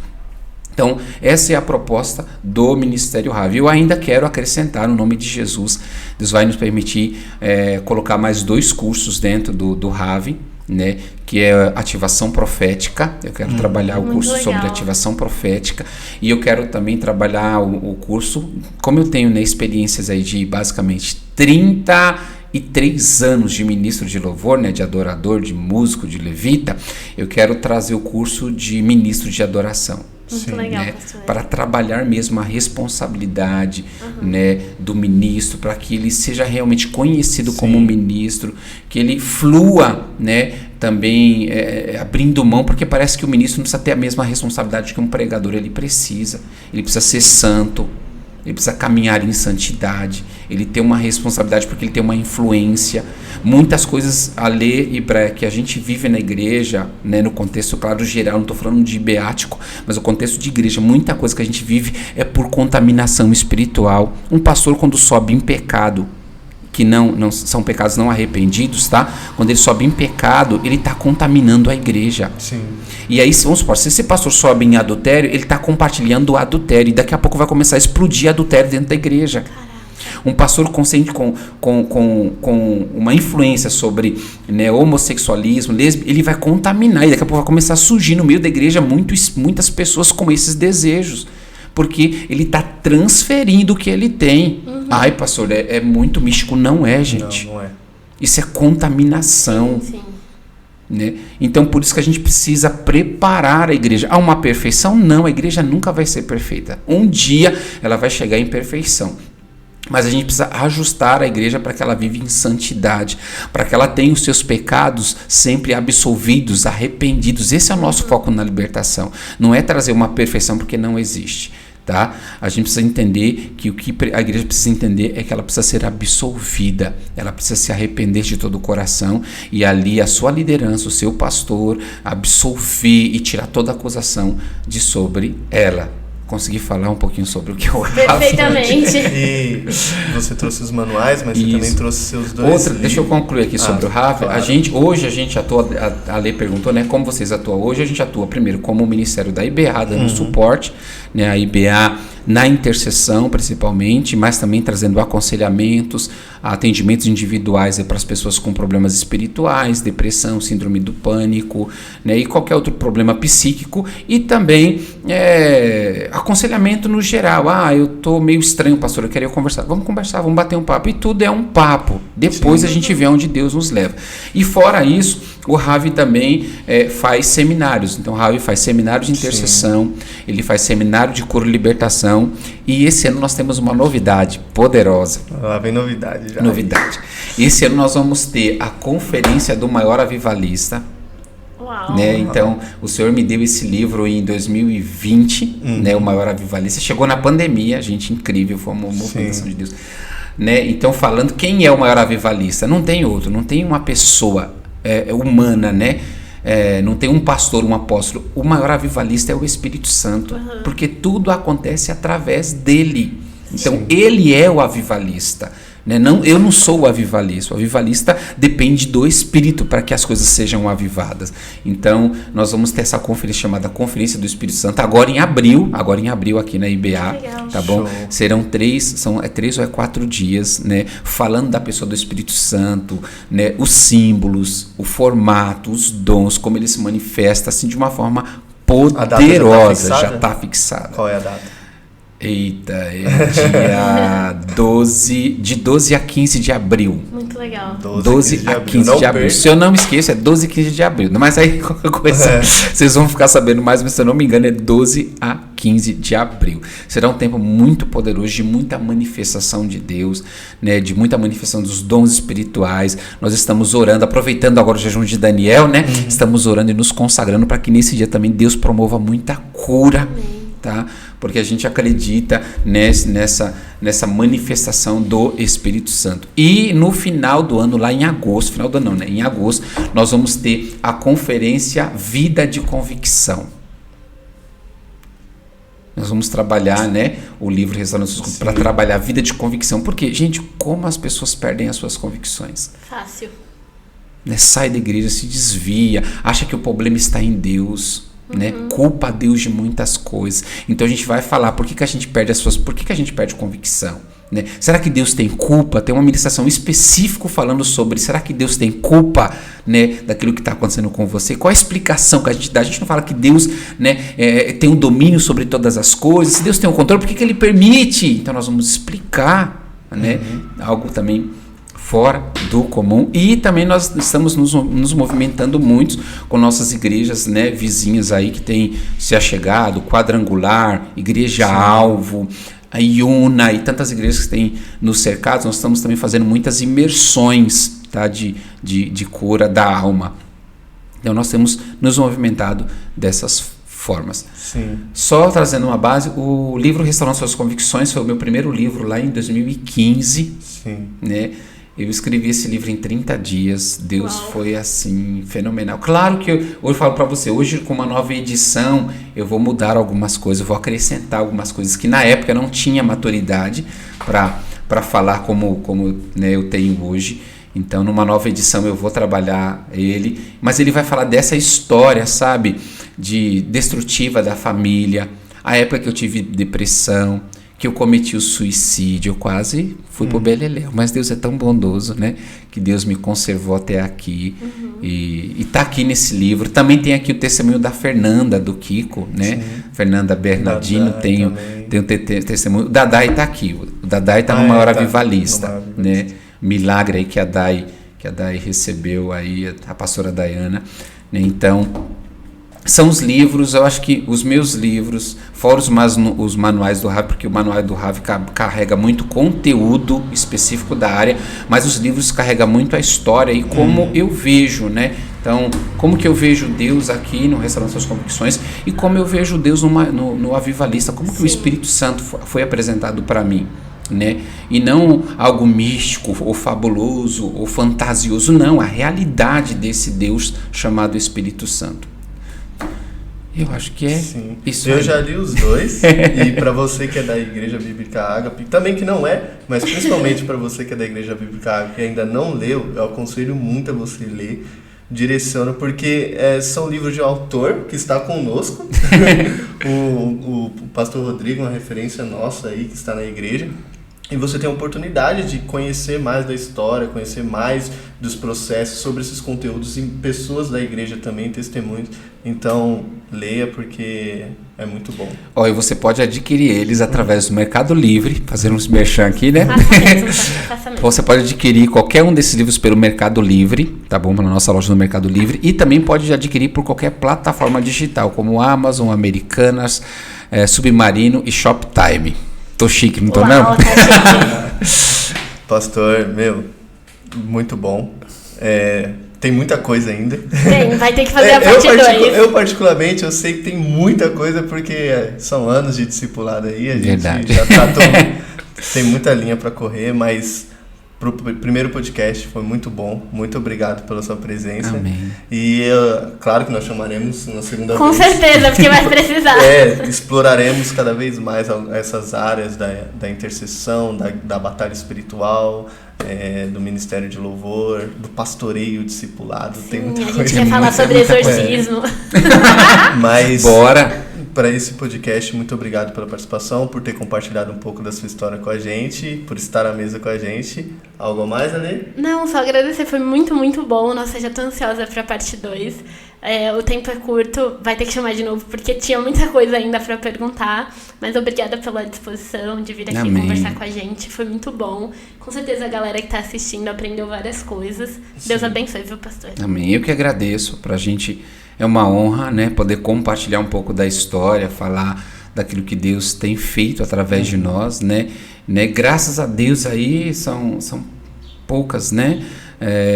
Então, essa é a proposta do Ministério Ravi. Eu ainda quero acrescentar no nome de Jesus. Deus vai nos permitir colocar mais 2 cursos dentro do Ravi, né, que é ativação profética. Eu quero trabalhar o curso sobre ativação profética, e eu quero também trabalhar o curso, como eu tenho, né, experiências aí de basicamente 33 anos de ministro de louvor, né, de adorador, de músico, de levita. Eu quero trazer o curso de ministro de adoração. Muito legal, né, pastor. para trabalhar mesmo a responsabilidade, né, do ministro, para que ele seja realmente conhecido como ministro, que ele flua, né, também abrindo mão, porque parece que o ministro não precisa ter a mesma responsabilidade que um pregador. Ele precisa ser santo, ele precisa caminhar em santidade, ele tem uma responsabilidade porque ele tem uma influência. Muitas coisas, Alê e Bré, que a gente vive na igreja, né, no contexto, claro, geral, não estou falando de beático, mas o contexto de igreja, muita coisa que a gente vive é por contaminação espiritual. Um pastor, quando sobe em pecado, que não são pecados não arrependidos, tá? Quando ele sobe em pecado, ele está contaminando a igreja. Sim. E aí, vamos supor, se esse pastor sobe em adultério, ele está compartilhando o adultério, e daqui a pouco vai começar a explodir adultério dentro da igreja. Caraca. Um pastor consciente com uma influência sobre, né, homossexualismo, ele vai contaminar, e daqui a pouco vai começar a surgir no meio da igreja muitas pessoas com esses desejos, porque ele está transferindo o que ele tem. Ai, pastor, é muito místico. Não é, gente. Não é. Isso é contaminação. Sim. né? Então por isso que a gente precisa preparar a igreja. Há uma perfeição? Não, a igreja nunca vai ser perfeita. Um dia ela vai chegar em perfeição. Mas a gente precisa ajustar a igreja para que ela viva em santidade, para que ela tenha os seus pecados sempre absolvidos, arrependidos. Esse é o nosso foco na libertação. Não é trazer uma perfeição, porque não existe. Tá? A gente precisa entender que o que a igreja precisa entender é que ela precisa ser absolvida, ela precisa se arrepender de todo o coração, e ali a sua liderança, o seu pastor, absolver e tirar toda a acusação de sobre ela. Consegui falar um pouquinho sobre o que eu acho. Perfeitamente. E você trouxe os manuais, mas você também trouxe seus dois livros. Deixa eu concluir aqui sobre o Ravi. Claro. Hoje a gente atua, a Lê perguntou, né, como vocês atuam hoje. A gente atua primeiro como o Ministério da IBA, dando suporte, né, a IBA na intercessão principalmente, mas também trazendo aconselhamentos, atendimentos individuais para as pessoas com problemas espirituais, depressão, síndrome do pânico, né, e qualquer outro problema psíquico, e também aconselhamento no geral. Eu tô meio estranho, pastor, eu queria conversar. Vamos conversar, vamos bater um papo. E tudo é um papo. Depois a gente vê onde Deus nos leva. E fora isso, o Ravi também faz seminários. Então o Ravi faz seminário de intercessão, ele faz seminário de cura e libertação, e esse ano nós temos uma novidade poderosa. Lá vem novidade já. Novidade. Esse ano nós vamos ter a conferência do maior avivalista. Uau. Né? Então, o Senhor me deu esse livro em 2020, né? O maior avivalista. Chegou na pandemia, gente, incrível, foi uma movimentação de Deus. Né? Então, falando quem é o maior avivalista, não tem outro, não tem uma pessoa humana, né? Não tem um pastor, um apóstolo. O maior avivalista é o Espírito Santo, porque tudo acontece através dele. Então, ele é o avivalista. Né? Eu não sou o avivalista. O avivalista depende do Espírito para que as coisas sejam avivadas. Então, nós vamos ter essa conferência chamada Conferência do Espírito Santo agora em abril aqui na IBA. Legal. Tá bom? Show. Serão 3 ou 4 dias, né? Falando da pessoa do Espírito Santo, né? Os símbolos, o formato, os dons, como ele se manifesta, assim, de uma forma poderosa. Já está fixada. Qual é a data? Eita, é dia 12 a 15 de abril. Muito legal. 12 a 15 de abril. Se eu não me esqueço, é 12 e 15 de abril. Mas aí qualquer coisa, vocês vão ficar sabendo mais, mas se eu não me engano, é 12 a 15 de abril. Será um tempo muito poderoso, de muita manifestação de Deus, né? De muita manifestação dos dons espirituais. Nós estamos orando, aproveitando agora o jejum de Daniel, né? Estamos orando e nos consagrando para que nesse dia também Deus promova muita cura. Amém. Tá? Porque a gente acredita nessa manifestação do Espírito Santo. E no final do ano, lá em agosto, em agosto, nós vamos ter a conferência Vida de Convicção. Nós vamos trabalhar, né, o livro Restaurando para trabalhar a vida de convicção. Porque, gente, como as pessoas perdem as suas convicções? Fácil. Né? Sai da igreja, se desvia, acha que o problema está em Deus. Né? Culpa a Deus de muitas coisas. Então a gente vai falar por que a gente perde por que a gente perde convicção, né? Será que Deus tem culpa? Tem uma ministração específica falando sobre será que Deus tem culpa, né, daquilo que está acontecendo com você? Qual a explicação que a gente dá? A gente não fala que Deus, né, tem um domínio sobre todas as coisas. Se Deus tem um controle, por que ele permite? Então nós vamos explicar, né, algo também fora do comum. E também nós estamos nos movimentando muito com nossas igrejas, né, vizinhas aí que tem se achegado, Quadrangular, Igreja Alvo, a Iuna e tantas igrejas que têm nos cercados. Nós estamos também fazendo muitas imersões, tá, de cura da alma. Então nós temos nos movimentado dessas formas. Sim. Só trazendo uma base, o livro Restaurando Suas Convicções foi o meu primeiro livro lá em 2015. Sim. Né? Eu escrevi esse livro em 30 dias. Deus foi assim, fenomenal. Claro que hoje eu falo para você, hoje com uma nova edição, eu vou mudar algumas coisas, eu vou acrescentar algumas coisas que na época eu não tinha maturidade para falar como né, eu tenho hoje. Então, numa nova edição eu vou trabalhar ele, mas ele vai falar dessa história, sabe, de destrutiva da família, a época que eu tive depressão, que eu cometi o suicídio, eu quase fui pro beleléu, mas Deus é tão bondoso, né, que Deus me conservou até aqui, e tá aqui nesse livro. Também tem aqui o testemunho da Fernanda, do Kiko, né, Fernanda Bernardino, tem o testemunho, o Dadai tá aqui, o Dadai tá no Maior Avivalista, né, milagre aí que a Dai a Day recebeu aí, a pastora Dayana, né? Então, são os livros, eu acho que os meus livros, fora os manuais do Ravi, porque o manual do Ravi carrega muito conteúdo específico da área, mas os livros carregam muito a história e como eu vejo, né? Então, como que eu vejo Deus aqui no Restaurando Suas Convicções e como eu vejo Deus no Avivalista, como que o Espírito Santo foi apresentado para mim, né? E não algo místico ou fabuloso ou fantasioso, não, a realidade desse Deus chamado Espírito Santo. Eu acho que é isso. Eu já li os dois, e para você que é da Igreja Bíblica Ágape, também que não é, mas principalmente para você que é da Igreja Bíblica Ágape e ainda não leu, eu aconselho muito a você ler, direciono, porque são livros de um autor que está conosco, o pastor Rodrigo, uma referência nossa aí que está na igreja. E você tem a oportunidade de conhecer mais da história, conhecer mais dos processos, sobre esses conteúdos, e pessoas da igreja também, testemunhos. Então, leia, porque é muito bom. E você pode adquirir eles através do Mercado Livre, fazer uns merchan aqui, né? Você pode adquirir qualquer um desses livros pelo Mercado Livre, tá bom? Na nossa loja do Mercado Livre. E também pode adquirir por qualquer plataforma digital, como Amazon, Americanas, Submarino e Shoptime. Tô chique, não tô não? Pastor, muito bom. Tem muita coisa ainda. Vai ter que fazer a parte 2. Eu particularmente, eu sei que tem muita coisa, porque são anos de discipulado aí, a gente já tratou, tem muita linha para correr, mas pro primeiro podcast foi muito bom. Muito obrigado pela sua presença. Amém. E claro que nós chamaremos na segunda Com vez. Com certeza, porque vai precisar. Exploraremos cada vez mais essas áreas da intercessão, da batalha espiritual, do ministério de louvor, do pastoreio discipulado. Sim, tem muita coisa. A gente quer falar sobre exorcismo. Mas bora! Para esse podcast, muito obrigado pela participação, por ter compartilhado um pouco da sua história com a gente, por estar à mesa com a gente. Algo a mais, Ale? Não, só agradecer, foi muito, muito bom. Nossa, já tô ansiosa para a parte 2. O tempo é curto, vai ter que chamar de novo, porque tinha muita coisa ainda para perguntar. Mas obrigada pela disposição de vir aqui conversar com a gente, foi muito bom. Com certeza a galera que está assistindo aprendeu várias coisas. Sim. Deus abençoe, viu, pastor? Amém. Eu que agradeço, pra gente é uma honra, né, poder compartilhar um pouco da história, falar daquilo que Deus tem feito através de nós, né? Graças a Deus aí são poucas, né?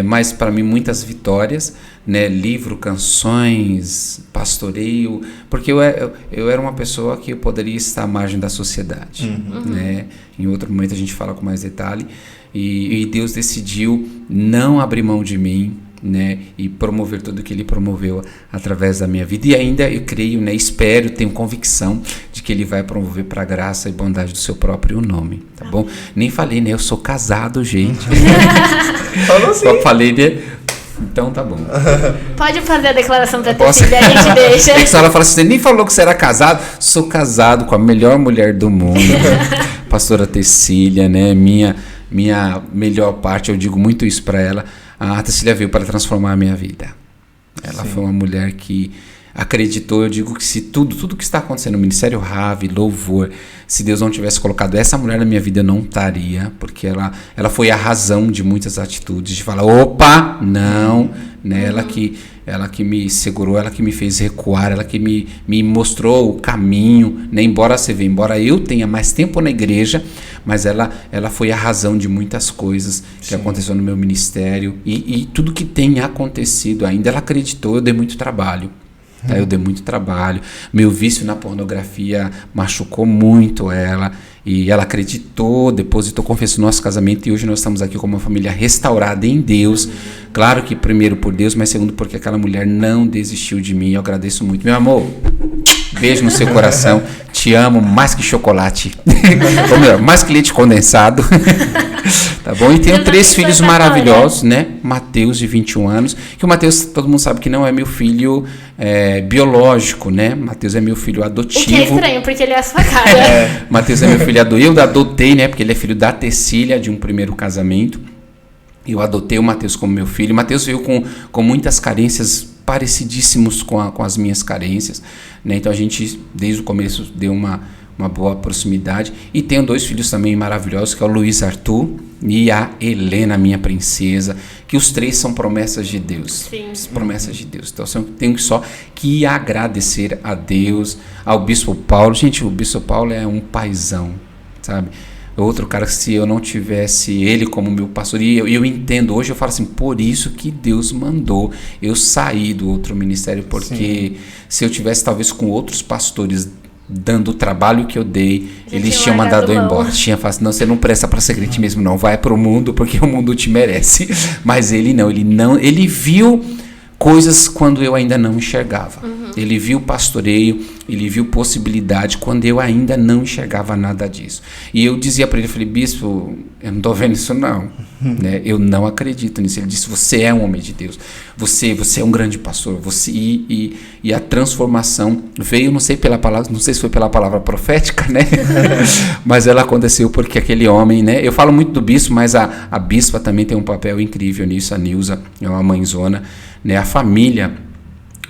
Mas para mim muitas vitórias, né? Livro, canções, pastoreio, porque eu era uma pessoa que eu poderia estar à margem da sociedade, né? Em outro momento a gente fala com mais detalhe, e Deus decidiu não abrir mão de mim, né, e promover tudo que Ele promoveu através da minha vida, e ainda eu creio, né, espero, tenho convicção de que Ele vai promover para a graça e bondade do seu próprio nome, tá bom? Nem falei, né, eu sou casado, gente. Falou sim. Só falei, né? Então tá bom. Pode fazer a declaração para Tecília, a gente deixa. A senhora fala assim, você nem falou que você era casado? Sou casado com a melhor mulher do mundo, pastora Tecília, né, minha melhor parte, eu digo muito isso para ela. A Tecília veio para transformar a minha vida. Ela foi uma mulher que acreditou. Eu digo que se tudo que está acontecendo no Ministério Ravi, louvor, se Deus não tivesse colocado essa mulher na minha vida, eu não estaria, porque ela foi a razão de muitas atitudes, de falar, opa, não, né? Ela que me segurou, ela que me fez recuar, ela que me mostrou o caminho, né? Embora eu tenha mais tempo na igreja, mas ela foi a razão de muitas coisas que aconteceu no meu ministério, e tudo que tem acontecido ainda, ela acreditou. Eu dei muito trabalho. Tá? Eu dei muito trabalho, meu vício na pornografia machucou muito ela, e ela acreditou, depositou confiança no nosso casamento, e hoje nós estamos aqui como uma família restaurada em Deus. Claro que primeiro por Deus, mas segundo porque aquela mulher não desistiu de mim. Eu agradeço muito, meu amor, beijo no seu coração, te amo mais que chocolate, ou melhor, mais que leite condensado. Tá bom? E tenho 3 filhos maravilhosos, né? Mateus, de 21 anos, que o Mateus, todo mundo sabe que não é meu filho biológico, né? Mateus é meu filho adotivo. O que é estranho, porque ele é a sua cara. Mateus é meu filho adotivo. Eu adotei, né? Porque ele é filho da Tecília, de um primeiro casamento. Eu adotei o Mateus como meu filho. O Mateus veio com muitas carências parecidíssimos com as minhas carências, né? Então a gente, desde o começo, deu uma uma boa proximidade. E tenho 2 filhos também maravilhosos, que é o Luiz Arthur e a Helena, minha princesa, que os 3 são promessas de Deus. Sim. Promessas de Deus. Então eu tenho só que agradecer a Deus, ao Bispo Paulo. Gente, o Bispo Paulo é um paizão, sabe? Outro cara, se eu não tivesse ele como meu pastor, e eu entendo, hoje eu falo assim, por isso que Deus mandou eu sair do outro ministério, porque se eu tivesse talvez com outros pastores dando o trabalho que eu dei, eles tinham mandado eu embora. Tinha falado assim, não, você não presta para ser crente mesmo não, vai pro mundo porque o mundo te merece. Mas ele não, ele viu coisas quando eu ainda não enxergava. Ele viu pastoreio, ele viu possibilidade quando eu ainda não enxergava nada disso. E eu dizia para ele, eu falei, bispo, eu não estou vendo isso não. Né? Eu não acredito nisso. Ele disse, você é um homem de Deus. Você é um grande pastor. E a transformação veio, não sei se foi pela palavra profética, né? Mas ela aconteceu porque aquele homem, né? Eu falo muito do bispo, mas a bispa também tem um papel incrível nisso. A Nilza é uma mãezona, né? A família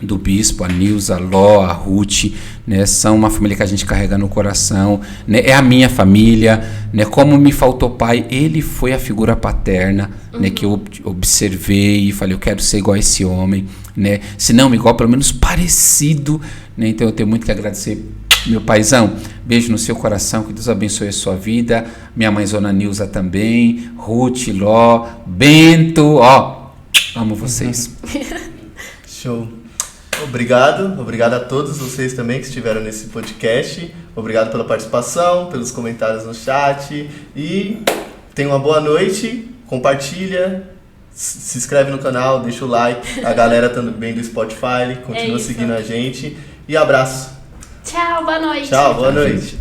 do bispo, a Nilza, a Ló, a Ruth, né, são uma família que a gente carrega no coração, né, é a minha família, né, como me faltou pai, ele foi a figura paterna, né, que eu observei e falei, eu quero ser igual a esse homem, né, se não igual, pelo menos parecido, né, então eu tenho muito que agradecer, meu paizão, beijo no seu coração, que Deus abençoe a sua vida, minha mãezona Nilza também, Ruth, Ló, Bento, amo vocês. Show. Obrigado a todos vocês também que estiveram nesse podcast. Obrigado pela participação, pelos comentários no chat. E tenha uma boa noite, compartilha, se inscreve no canal, deixa o like. A galera também do Spotify, continua seguindo a gente. E abraço. Tchau, boa noite. Tchau, boa noite.